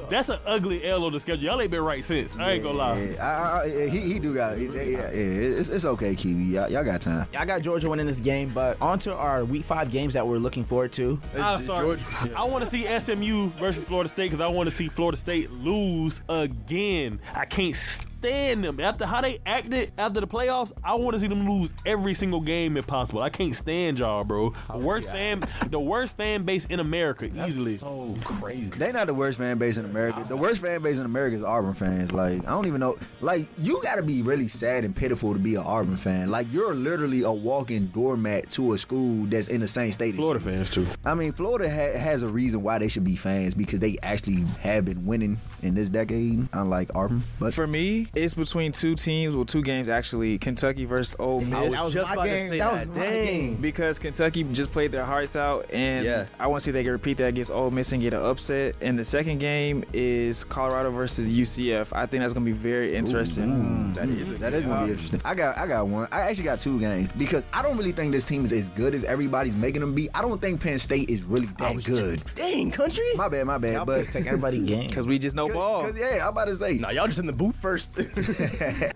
That's an ugly L on the schedule. Y'all ain't been right since. I ain't gonna lie. He do got it. It's okay, Kiwi. Y'all got time. I got Georgia winning this game, but on to our Week 5 games that we're looking forward to. I'll start. I want to see SMU versus Florida State because I want to see Florida State lose again. I can't stand them. After how they acted after the playoffs, I want to see them lose every single game if possible. I can't stand y'all, bro. The worst fan base in America, easily. So crazy. They not the worst fan base in America. The worst fan base in America is Auburn fans. Like, I don't even know. Like, you got to be really sad and pitiful to be an Auburn fan. Like, you're literally a walking doormat to a school that's in the same state. Florida fans, too. I mean, Florida has a reason why they should be fans because they actually have been winning in this decade, unlike Auburn. But For me, it's between two teams, well, 2 games actually. Kentucky versus Ole Miss. that was my game. Because Kentucky just played their hearts out, and I want to see if they can repeat that against Ole Miss and get an upset. And the second game is Colorado versus UCF. I think that's going to be very interesting. That is going to be interesting. I got one. I actually got 2 games because I don't really think this team is as good as everybody's making them be. I don't think Penn State is really that good. Dang, country. My bad. But take everybody game. Because we just know ball. Cause, I'm about to say. Nah, y'all just in the booth first.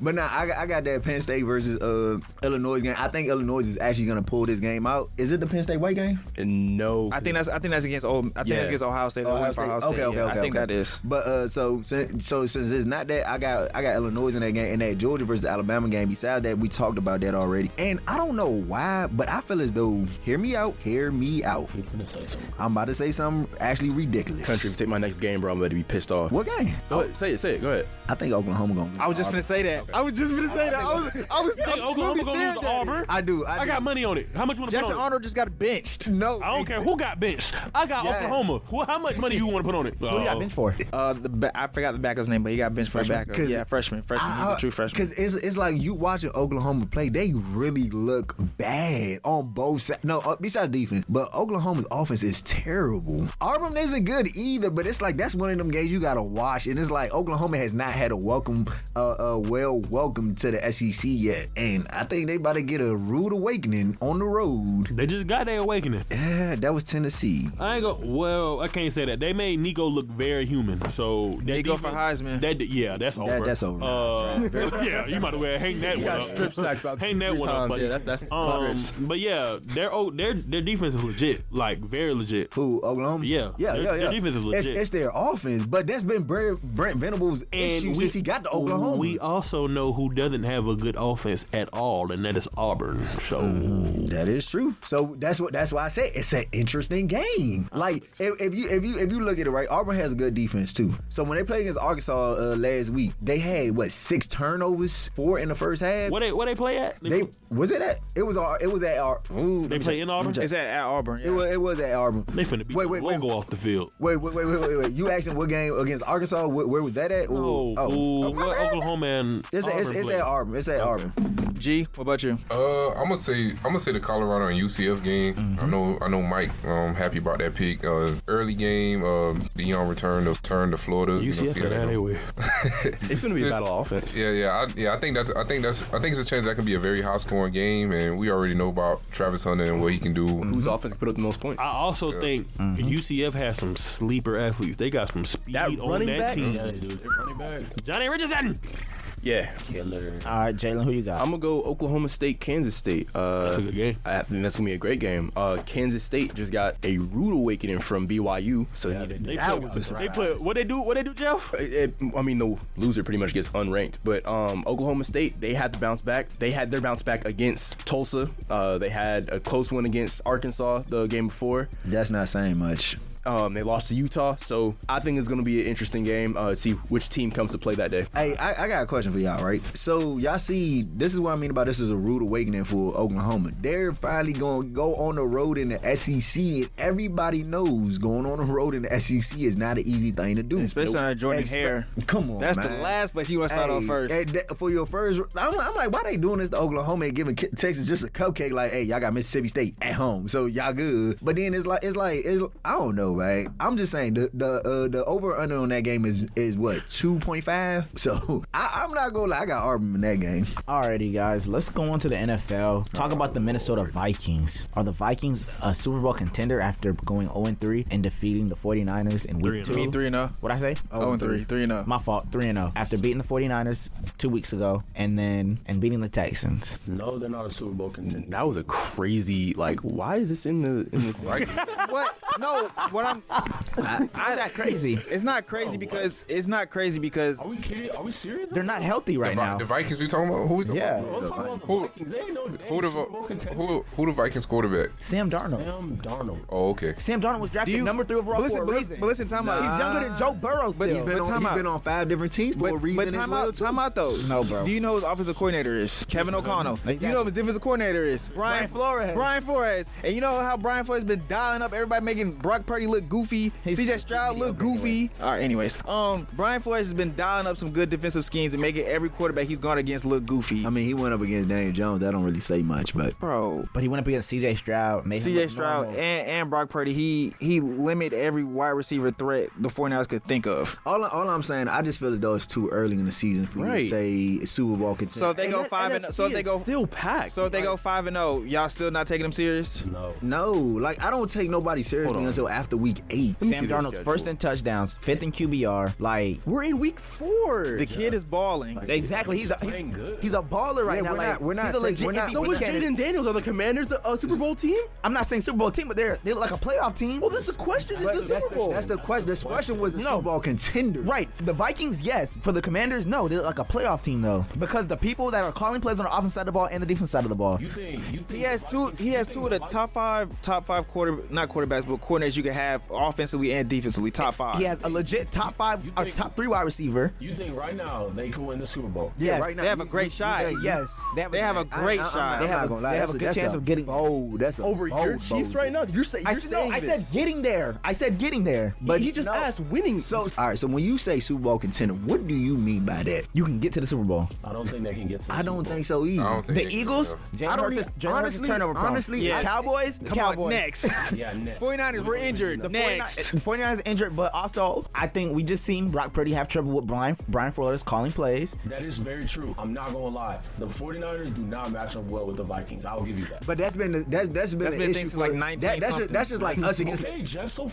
But nah, I got that Penn State versus Illinois game. I think Illinois is actually gonna pull this game out. Is it the Penn State white game? No. I think that's against that's against Ohio State. Ohio State. Okay. I think that is. But so since it's not that, I got Illinois in that game, and that Georgia versus Alabama game. Besides that, we talked about that already. And I don't know why, but I feel as though hear me out. I'm about to say something actually ridiculous. Country, if you take my next game, bro, I'm about to be pissed off. What game? Go ahead, say it. Go ahead. I think Oklahoma gonna lose. I was just gonna say that. I was just gonna say that. I was think Oklahoma gonna lose to Auburn? I do. I got money on it. How much you want to put Jackson on it? Arnold just got benched. No, I don't care who got benched. I got Oklahoma. How much money you want to put on it? Who you got bench for? I forgot the backup's name, but he got benched for a backup. Yeah, freshman. He's a true freshman. Because it's like you watching Oklahoma play, they really look bad on both sides. No, besides defense, but Oklahoma's offense is terrible. Auburn isn't good either, but it's like that's one of them games you gotta watch, and it's like Oklahoma has not had a welcome to the SEC yet, and I think they about to get a rude awakening on the road. They just got their awakening. Yeah, that was Tennessee. I can't say that. They made Nico look very human. So Nico for Heisman. That's over. That's over. Yeah, you might as well hang that one up. Strip sacked about hang that one up, buddy. Yeah, that's progress. But yeah, their defense is legit, like very legit. Who, Oklahoma? Yeah. Their defense is legit. It's their offense, but that's been Brent Venables' issue since he got to Oklahoma. We also know who doesn't have a good offense at all, and that is Auburn. So that is true. So that's why I say it's an interesting game. Like if you look at it right, Auburn has a good defense too. So when they played against Arkansas last week, they had 6 turnovers, 4 in the first half. Where they play at? They play in Auburn. It's at Auburn. Yeah. It was at Auburn. They finna beat the logo off the field. Wait. You asking what game against Arkansas? Where was that at? What Oklahoma and it's at Auburn. It's at Auburn. G, what about you? I'm gonna say the Colorado and UCF game. Mm-hmm. I know Mike happy about that pick. Early game, Deion returned to Florida. UCF got out anyway. It's gonna be a battle of offense. I think it's a chance that can be a very high scoring game, and we already know about Travis Hunter and what he can do. Whose offense can put up the most points? I also think UCF has some sleeper athletes. They got some speed That on running that back? team. Yeah, they do. They're running back. Johnny Richardson. Yeah. Killer. All right, Jalen, who you got? I'm gonna go Oklahoma State, Kansas State. That's a good game. I think that's gonna be a great game. Kansas State just got a rude awakening from BYU, so They put what they do, Jeff? I mean, the loser pretty much gets unranked. But Oklahoma State, they had to bounce back. They had their bounce back against Tulsa. They had a close one against Arkansas the game before. That's not saying much. They lost to Utah, so I think it's going to be an interesting game. See which team comes to play that day. Hey, I got a question for y'all, right? So y'all see, this is what I mean about this is a rude awakening for Oklahoma. They're finally going to go on the road in the SEC, and everybody knows going on the road in the SEC is not an easy thing to do. Especially on Jordan Hare. Come on, That's man. the last place you want to start off first. For your first, I'm like, why they doing this to Oklahoma and giving Texas just a cupcake? Like, hey, y'all got Mississippi State at home, so y'all good. But then it's like I don't know, right? I'm just saying the over under on that game is what 2.5. So I'm not gonna lie, I got Auburn in that game. Alrighty, guys, let's go on to the NFL. Talk about the Minnesota Vikings. Are the Vikings a Super Bowl contender after going 0-3 and defeating the 49ers in week 2? 3-0. What'd I say? 0-3. 3-0. My fault. 3-0 after beating the 49ers 2 weeks ago and beating the Texans. No, they're not a Super Bowl contender. That was a crazy, like, why is this in the right? What? No, what I'm... How's that crazy? It's not crazy because... Are we kidding? Are we serious? They're not healthy right now. The Vikings we talking about? Who we talking Yeah. about? Don't talk about the Who- Vikings. They ain't no Who the, Super Bowl contender. who the Vikings quarterback? Sam Darnold. Sam Darnold. Oh, okay. Sam Darnold was drafted number 3 overall for a reason. But listen, time out. He's younger than Joe Burrow still. He's been, time he's out. been on 5 different teams for a reason. But as time well, out, too. time out though. No, bro. Do you know who his offensive coordinator is? Kevin O'Connell. Exactly. You know who his defensive coordinator is? Brian Flores. Brian Flores. And you know how Brian Flores been dialing up everybody, making Brock Purdy look goofy, CJ Stroud look goofy. All right, anyways. Brian Flores has been dialing up some good defensive schemes and making every quarterback he's gone against look goofy. I mean, he went up against Daniel Jones. That don't really say much, but Bro, But he went up against CJ Stroud. Made him CJ look Stroud normal. and Brock Purdy, he limited every wide receiver threat the 49ers could think of. all I'm saying, I just feel as though it's too early in the season for you Right. to say Super Bowl contender. So if they go that 5 and NFC so if they is go still packed. so if they go 5-0, y'all still not taking them serious? No. no, like I don't take nobody seriously until after week 8. Sam see their Darnold's schedule. first in touchdowns, 5th in QBR. Like, We're in week 4. The kid is balling. exactly. He's playing good. a baller right Yeah, now. we're not he's a saying- legit we're not- MVP So was candidate. Jaden Daniels. Are the Commanders a Super Bowl team? I'm not saying Super Bowl team, but they look like a playoff team. Well, that's the question. Is But the Super Bowl? that's the question. The question was a Super Bowl contender. Right. For the Vikings, yes. For the Commanders, no. They look like a playoff team, though. Because the people that are calling plays on the offense side of the ball and the defense side of the ball. You think He has two of the top five not quarterbacks, but coordinators you can have offensively and defensively. Top 5. He has a legit top 5 or top 3 wide receiver. You think right now they could win the Super Bowl? Yes. right now, They have a great shot. Yes. They have a great shot. They have a good chance of getting That's a over bold, your Chiefs bold. right now. You're saying I said getting there. I said getting there. but he just asked winning. So all right. So when you say Super Bowl contender, what do you mean by that? You can get to the Super Bowl. I don't think they can get to the I Super don't Bowl. think so either. I don't think The they can Eagles, do Jalen Hurts is turnover prone. honestly, The yeah. Cowboys, Come on, Cowboys. next. Yeah, next. 49ers were injured. The Next. 49ers injured, but also I think we just seen Brock Purdy have trouble with Brian Flores calling plays. That is very true. I'm not going to lie. The 49ers do not match up well with the Vikings. I'll give you that. But that's been an been issue things for like 19 that's just like us against. Okay, Jeff, so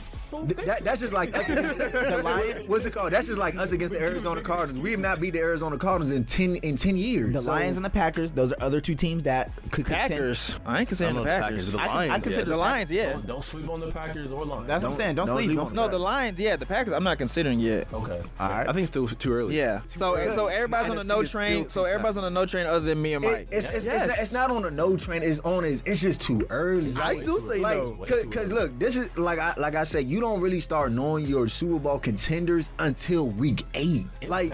That's just like us against the Lions. What's it called? That's just like us against the Arizona Cardinals. We have not beat the Arizona Cardinals in 10 years. The So- Lions and the Packers, those are other two teams that could contend. Packers. I ain't considering the Packers. The I Lions. consider yes. The Lions, yeah. Don't sleep on the Packers or Lions. That's what I'm saying. Don't sleep. sleep Don't on sleep. No, the Lions, yeah. The Packers, I'm not considering yet. Okay. All right. I think it's still too early. Yeah. So everybody's on the no train. So everybody's on the no train other than me and Mike. It's not on a no train. It's just too early. I still say no. Because look, this is like I said, you don't really start knowing your Super Bowl contenders until week 8. Like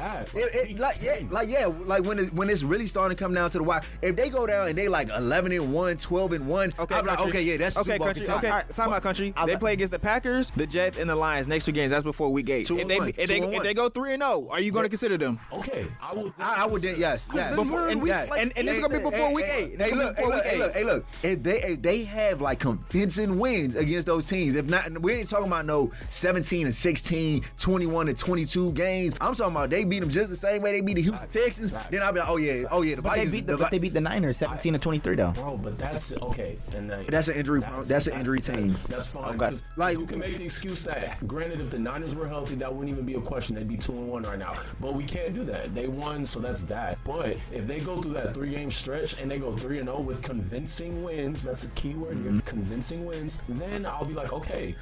when it's really starting to come down to the wire. If they go down and they like 11-1, 12-1, Okay, I'm like, country. okay, yeah, that's a Okay, Super Bowl country. contender. Okay, time out, country. They play against the Packers, the Jets, and the Lions next 2 games. That's before week 8. If they go 3-0, are you going to consider them? Okay, I would then, yes. Before, and this is gonna be before week 8. Hey, look. If they have like convincing wins against those teams, if not, we ain't talking about no 17-16, 21-22 games. I'm talking about they beat them just the same way they beat the Houston Texans. Then I'll be like, oh yeah, the Vikings. But they beat the Niners 17-23 though. Bro, but that's okay. And that's an injury. That's an injury team. That's fine. Okay. Like you can make the excuse that, granted, if the Niners were healthy, that wouldn't even be a question. They'd be 2-1 right now. But we can't do that. They won, so that's that. But if they go through that 3-game stretch and they go 3-0 with convincing wins, that's the key word here, convincing wins, then I'll be like, okay,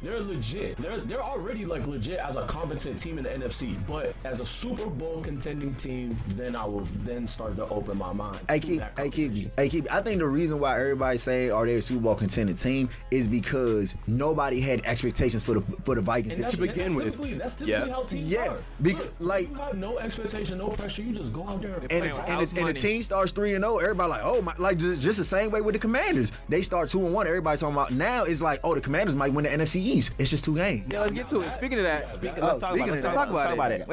they're legit. They're already like legit as a competent team in the NFC. But as a Super Bowl contending team, then I will then start to open my mind. I think the reason why everybody's saying are they a Super Bowl contending team is because nobody had expectations for the Vikings to begin with. That's typically how teams are. Because like you have no expectation, no pressure. You just go out there and the team starts 3-0. Everybody like, oh my, like just the same way with the Commanders. They start 2-1. Everybody talking about now it's like, oh, the Commanders might win the NFC East. It's just 2 games. Yeah, let's get to it. Speaking of that, Let's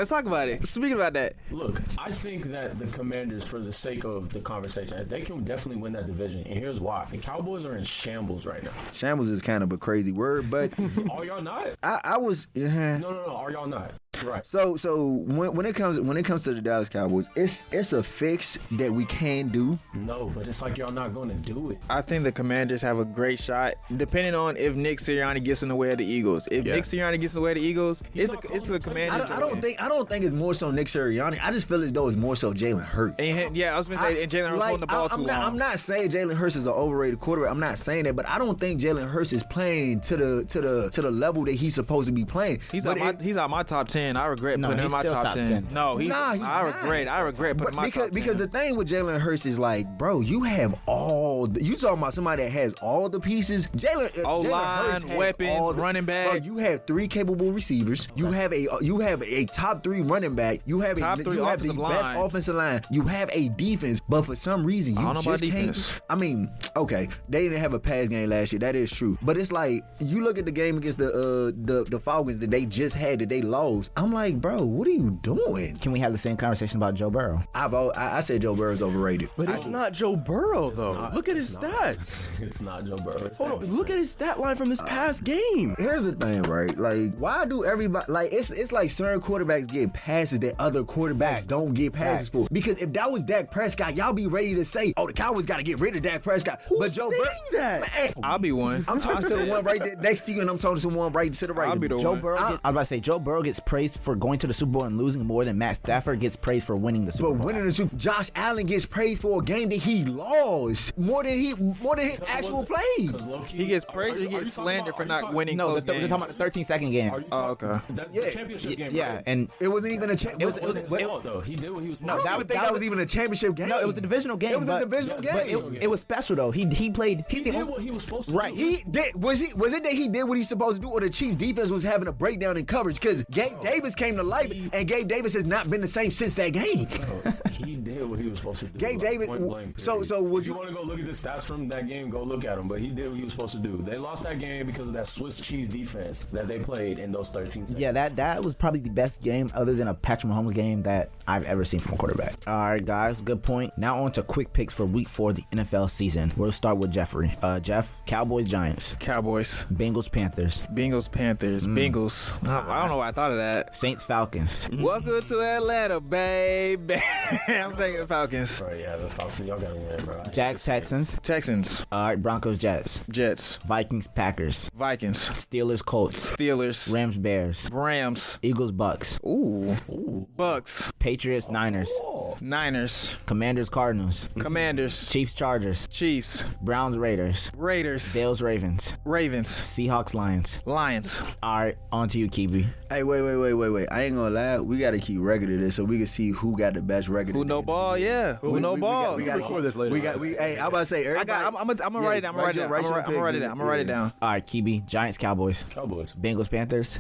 talk about it. Speaking about that. Look, I think that the Commanders, for the sake of the conversation, they can definitely win that division. And here's why. The Cowboys are in shambles right now. Shambles is kind of a crazy word, but Are y'all not? I was No. Are y'all not? Right. So when it comes to the Dallas Cowboys, it's a fix that we can do. No, but it's like y'all not going to do it. I think the Commanders have a great shot, depending on if Nick Sirianni gets in the way of the Eagles. If Nick Sirianni gets in the way of the Eagles, it's the Commanders. I don't think it's more so Nick Sirianni. I just feel as though it's more so Jalen Hurts. I was gonna say, and Jalen Hurts holding the ball too long. I'm not saying Jalen Hurts is an overrated quarterback. I'm not saying that, but I don't think Jalen Hurts is playing to the level that he's supposed to be playing. He's out my top 10. I regret putting him in my top 10. No, I regret putting him in my top 10. Because the thing with Jalen Hurts is like, bro, you have you talking about somebody that has all the pieces. Jalen Hurts has weapons, running back. Bro, you have 3 capable receivers. You have a top 3 running back. You have the best offensive line. You have a defense, but for some reason you just can't. I mean, okay, they didn't have a pass game last year. That is true, but it's like you look at the game against the Falcons that they just had that they lost. I'm like, bro, what are you doing? Can we have the same conversation about Joe Burrow? I said Joe Burrow's overrated. But it's not Joe Burrow, though. Look at his stats. It's not Joe Burrow. Hold on. Look at his stat line from this past game. Here's the thing, right? Like, why do everybody, like, it's like certain quarterbacks get passes that other quarterbacks don't get passes for? Because if that was Dak Prescott, y'all be ready to say, oh, the Cowboys got to get rid of Dak Prescott. Who's saying that? Man, I'll be one. I'm talking to the one right there next to you, and I'm talking to someone right to the right. I'll be the Joe one. Burrow. I was about to say Joe Burrow gets praised for going to the Super Bowl and losing more than Matt Stafford gets praised for winning the Super Bowl. Josh Allen gets praised for a game that he lost more than his actual plays. He gets praised or he gets slandered for not winning. No, close they're games. talking about the 13-second game. Oh, okay. The championship game. Yeah, right? and it wasn't even a championship. Though he did what he was. No, that was even a championship game. No, it was a divisional game. It was a divisional game. But it was special though. He played. He did what he was supposed to. Right. Do. He did. Was it that he did what he's supposed to do, or the Chiefs defense was having a breakdown in coverage? Because Gabe Davis came to life, and Gabe Davis has not been the same since that game. He did what he was supposed to do. Gabe Davis. So would if you want to go look at the stats from that game, go look at them. But he did what he was supposed to do. They lost that game because of that Swiss cheese defense that they played in those 13 seconds. Yeah, that was probably the best game other than a Patrick Mahomes game that I've ever seen from a quarterback. All right, guys, good point. Now on to quick picks for Week 4 of the NFL season. We'll start with Jeffrey. Jeff, Cowboys, Giants. Cowboys. Bengals, Panthers. Bengals. Bengals. I don't know why I thought of that. Saints, Falcons. Welcome to Atlanta, baby. I'm taking the Falcons. Bro, yeah, the Falcons. Y'all gotta win, bro. Jags, Texans. Texans. All right, Broncos, Jets. Jets. Vikings, Packers. Vikings. Steelers, Colts. Steelers. Rams, Bears. Rams. Eagles, Bucks. Ooh. Bucks. Patriots, Niners. Niners. Commanders, Cardinals. Commanders. Chiefs, Chargers. Chiefs. Browns, Raiders. Raiders. Bills, Ravens. Ravens. Seahawks, Lions. Lions. All right, on to you, Kibi. Hey, wait. Wait. I ain't gonna lie. We gotta keep record of this so we can see who got the best record. Who no ball? Yeah. Who no ball? We gotta record this later. Hey, I'm about to say. I'm gonna write it down. I'm gonna write it down. All right, Kibi, Giants, Cowboys, Bengals, Panthers,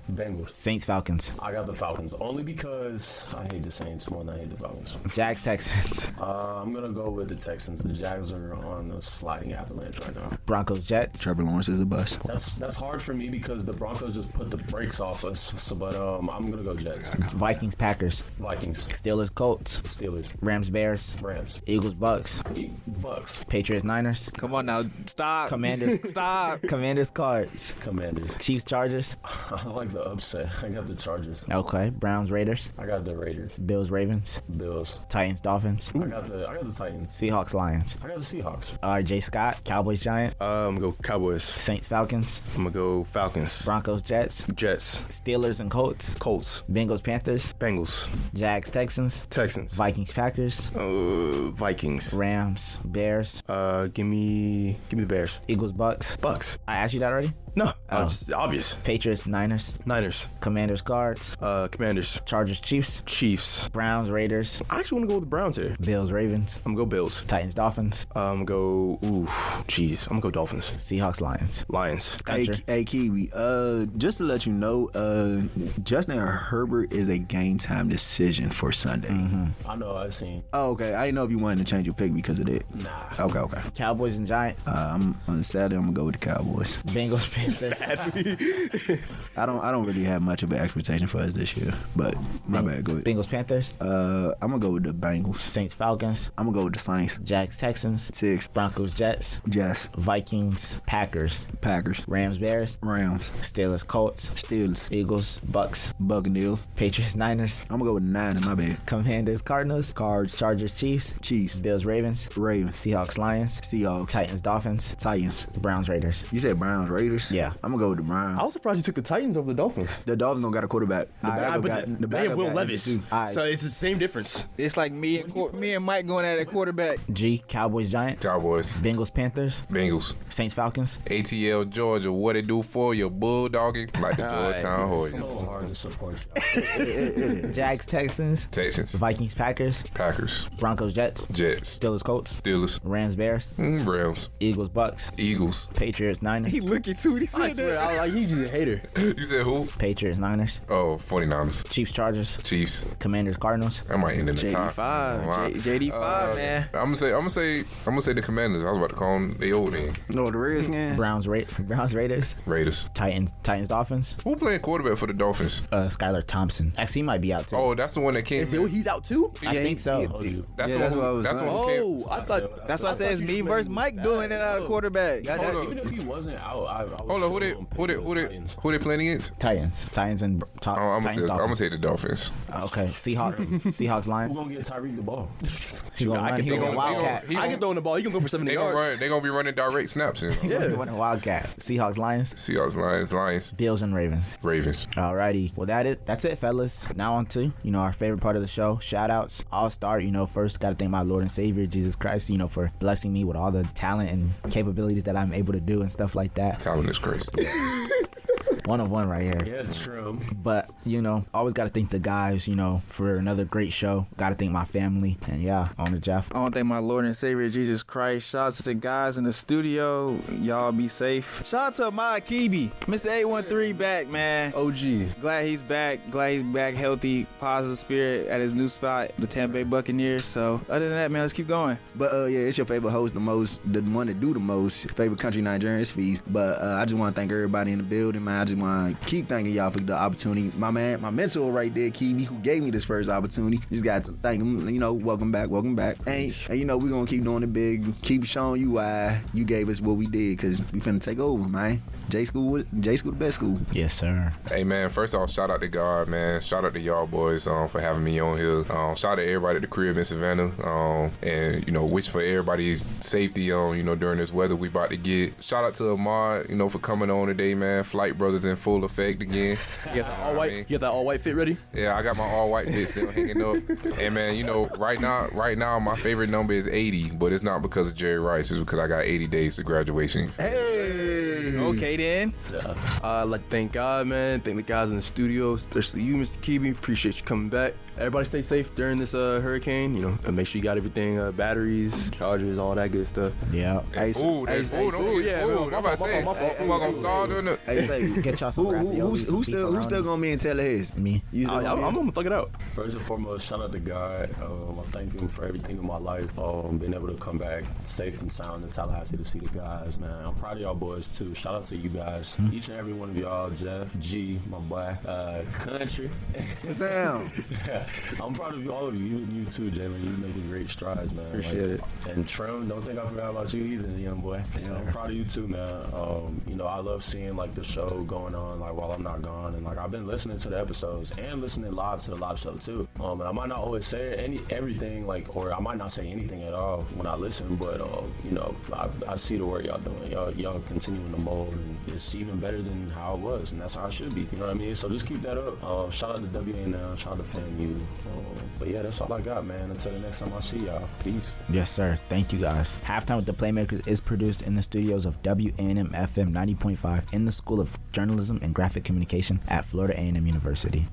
Saints, Falcons. I got the Falcons only because I hate the Saints more than I hate the Falcons. Jags, Texans. I'm gonna go with the Texans. The Jags are on a sliding avalanche right now. Broncos, Jets. Trevor Lawrence is a bust. That's hard for me because the Broncos just put the brakes off us. So, but I'm gonna go Jets. Vikings, Packers. Vikings. Steelers, Colts. Steelers. Rams, Bears. Rams. Eagles, Bucks. Bucks. Patriots, Niners. Come on now, stop. Commanders. Stop. Commanders, Cards. Commanders. Chiefs, Chargers. I like the upset. I got the Chargers. Okay. Browns, Raiders. I got the Raiders. Bills, Ravens. Bills. Titans, Dolphins. I got the Titans. Seahawks, Lions. I got the Seahawks. All right, Jay Scott. Cowboys, Giant. I'm gonna go Cowboys. Saints, Falcons. I'm gonna go Falcons. Broncos, Jets. Jets. Steelers and Colts. Colts. Bengals, Panthers. Bengals. Jags, Texans. Texans. Vikings, Packers. Vikings. Rams, Bears. Give me the Bears. Eagles, Bucks. Bucks. I asked you that already? No, just obvious. Patriots, Niners. Niners. Commanders, Cards. Commanders. Chargers, Chiefs. Chiefs. Browns, Raiders. I actually want to go with the Browns here. Bills, Ravens. I'm gonna go Bills. Titans, Dolphins. I'm gonna go. I'm gonna go Dolphins. Seahawks, Lions. Lions. Hey, Kiwi. Just to let you know, Justin Herbert is a game time decision for Sunday. Mm-hmm. I know. I've seen. Oh, okay. I didn't know if you wanted to change your pick because of that. Nah. Okay. Cowboys and Giants. I'm on Saturday. I'm gonna go with the Cowboys. Bengals, Panthers. I don't really have much of an expectation for us this year, but my bad. Go ahead. Bengals, Panthers. I'm gonna go with the Bengals. Saints, Falcons. I'm gonna go with the Saints. Jags, Texans. 6. Broncos, Jets. Jets. Vikings, Packers. Packers. Rams, Bears. Rams. Steelers, Colts. Steelers. Eagles, Bucks. Buccaneers. Patriots, Niners. I'm gonna go with 9. My bad. Commanders, Cardinals. Cards. Chargers, Chiefs. Chiefs. Bills, Ravens. Ravens. Seahawks, Lions. Seahawks. Titans, Dolphins. Titans. Browns, Raiders. You said Browns, Raiders? Yeah. I'm gonna go with the Browns. I was surprised you took the Titans over the Dolphins. The Dolphins don't got a quarterback. The backup They have Will got Levis, injured too. so it's the same difference. It's like me and Mike going at a quarterback. G, Cowboys, Giants. Cowboys. Bengals, Panthers. Bengals. Saints, Falcons. ATL, Georgia. What it do for you? Bulldogging like the Georgetown Hoyas. So hard to support. Jags, Texans. Texans. Vikings, Packers. Packers. Broncos, Jets. Jets. Steelers, Colts. Steelers. Rams, Bears. Rams. Eagles, Bucks. Eagles. Patriots, Niners. He looking too. He said I swear, that. he's a hater. You said who? Patriots, Niners. Oh, 49ers. Chiefs, Chargers. Chiefs. Commanders, Cardinals. I might end in the top. JD5, man. I'm gonna say the Commanders. I was about to call them the old end. No, the Redskins. Browns, Raiders. Raiders. Titans, Dolphins. Who playing quarterback for the Dolphins? Skylar Thompson. Actually, he might be out too. Oh, that's the one that came. He's out too? I think so. That's what I was saying. Oh, I thought That's why I said it's me versus Mike dueling it out of quarterback. Hold up. Even if he wasn't out, I was Hold on, who they playing against? Titans and I'm Titans, gonna Dolphins. say the Dolphins. Okay, Seahawks, Who Lions. gonna get Tyreek the ball? He gonna run. He gonna Wildcat. He I can throw in the ball. He can go for 70 yards. They gonna be running direct snaps. He gonna run a Wildcat. Seahawks, Lions. Seahawks, Lions, Bills and Ravens. Ravens. Alrighty. Well, that's it, fellas. Now on to, our favorite part of the show, shout-outs. I'll start, first got to thank my Lord and Savior, Jesus Christ, for blessing me with all the talent and capabilities that I'm able to do and stuff like that. Talent is crazy. One of one right here. Yeah, true. But, always got to thank the guys, for another great show. Got to thank my family. And yeah, on to Jeff. I want to thank my Lord and Savior Jesus Christ. Shout out to the guys in the studio. Y'all be safe. Shout out to Ahmad Kibi, Mr. 813 back, man. OG. Glad he's back healthy, positive spirit at his new spot, the Tampa Bay Buccaneers. So other than that, man, let's keep going. But it's your favorite host, the one that do the most, favorite country Nigerian fees. But I just want to thank everybody in the building, man. I just want to keep thanking y'all for the opportunity. My man, my mentor right there, Kiwi, who gave me this first opportunity. Just got to thank him. Welcome back. And we gonna keep doing it big. Keep showing you why you gave us what we did, because we finna take over, man. J School the best school. Yes, sir. Hey, man, first off, shout out to God, man. Shout out to y'all boys for having me on here. Shout out to everybody at the crib in Savannah. And, wish for everybody's safety, during this weather we about to get. Shout out to Ahmad, for coming on today, man. Flight Brothers in full effect again. You got that all white fit ready? Yeah, I got my all white fit still hanging up. And, man, right now, my favorite number is 80, but it's not because of Jerry Rice. It's because I got 80 days to graduation. Hey! Okay then. I'd like to thank God, man. Thank the guys in the studio, especially you, Mr. Kibi. Appreciate you coming back. Everybody stay safe during this hurricane. You know, and make sure you got everything, batteries, chargers, all that good stuff. Yeah. Hey, food. Don't forget food. I'm about to say, food gonna start doing it. Hey, Get y'all some raviolis. who's still gonna be in tell his? Me. I'm gonna thug it out. First and foremost, shout out to God. I thank him for everything in my life. Being able to come back safe and sound in Tallahassee to see the guys, man. I'm proud of y'all boys too. Shout out to you guys. Each and every one of y'all, Jeff, G, my boy, Country. Damn. I'm proud of all of you, even you too, Jalen. You making great strides, man. Appreciate it. And Trim, don't think I forgot about you either, young boy. I'm proud of you too, man. I love seeing like the show going on like while I'm not gone, and like I've been listening to the episodes and listening live to the live show too. And I might not always say everything like, or I might not say anything at all when I listen, but I see the work y'all doing. Y'all continuing to mold, and it's even better than how it was, and that's how it should be. You know what I mean? So just keep that up. Shout out to WANM, shout out to FAMU. But yeah, that's all I got, man. Until the next time I see y'all. Peace. Yes, sir. Thank you, guys. Halftime with the Playmakers is produced in the studios of WANM-FM 90.5 in the School of Journalism and Graphic Communication at Florida A&M University.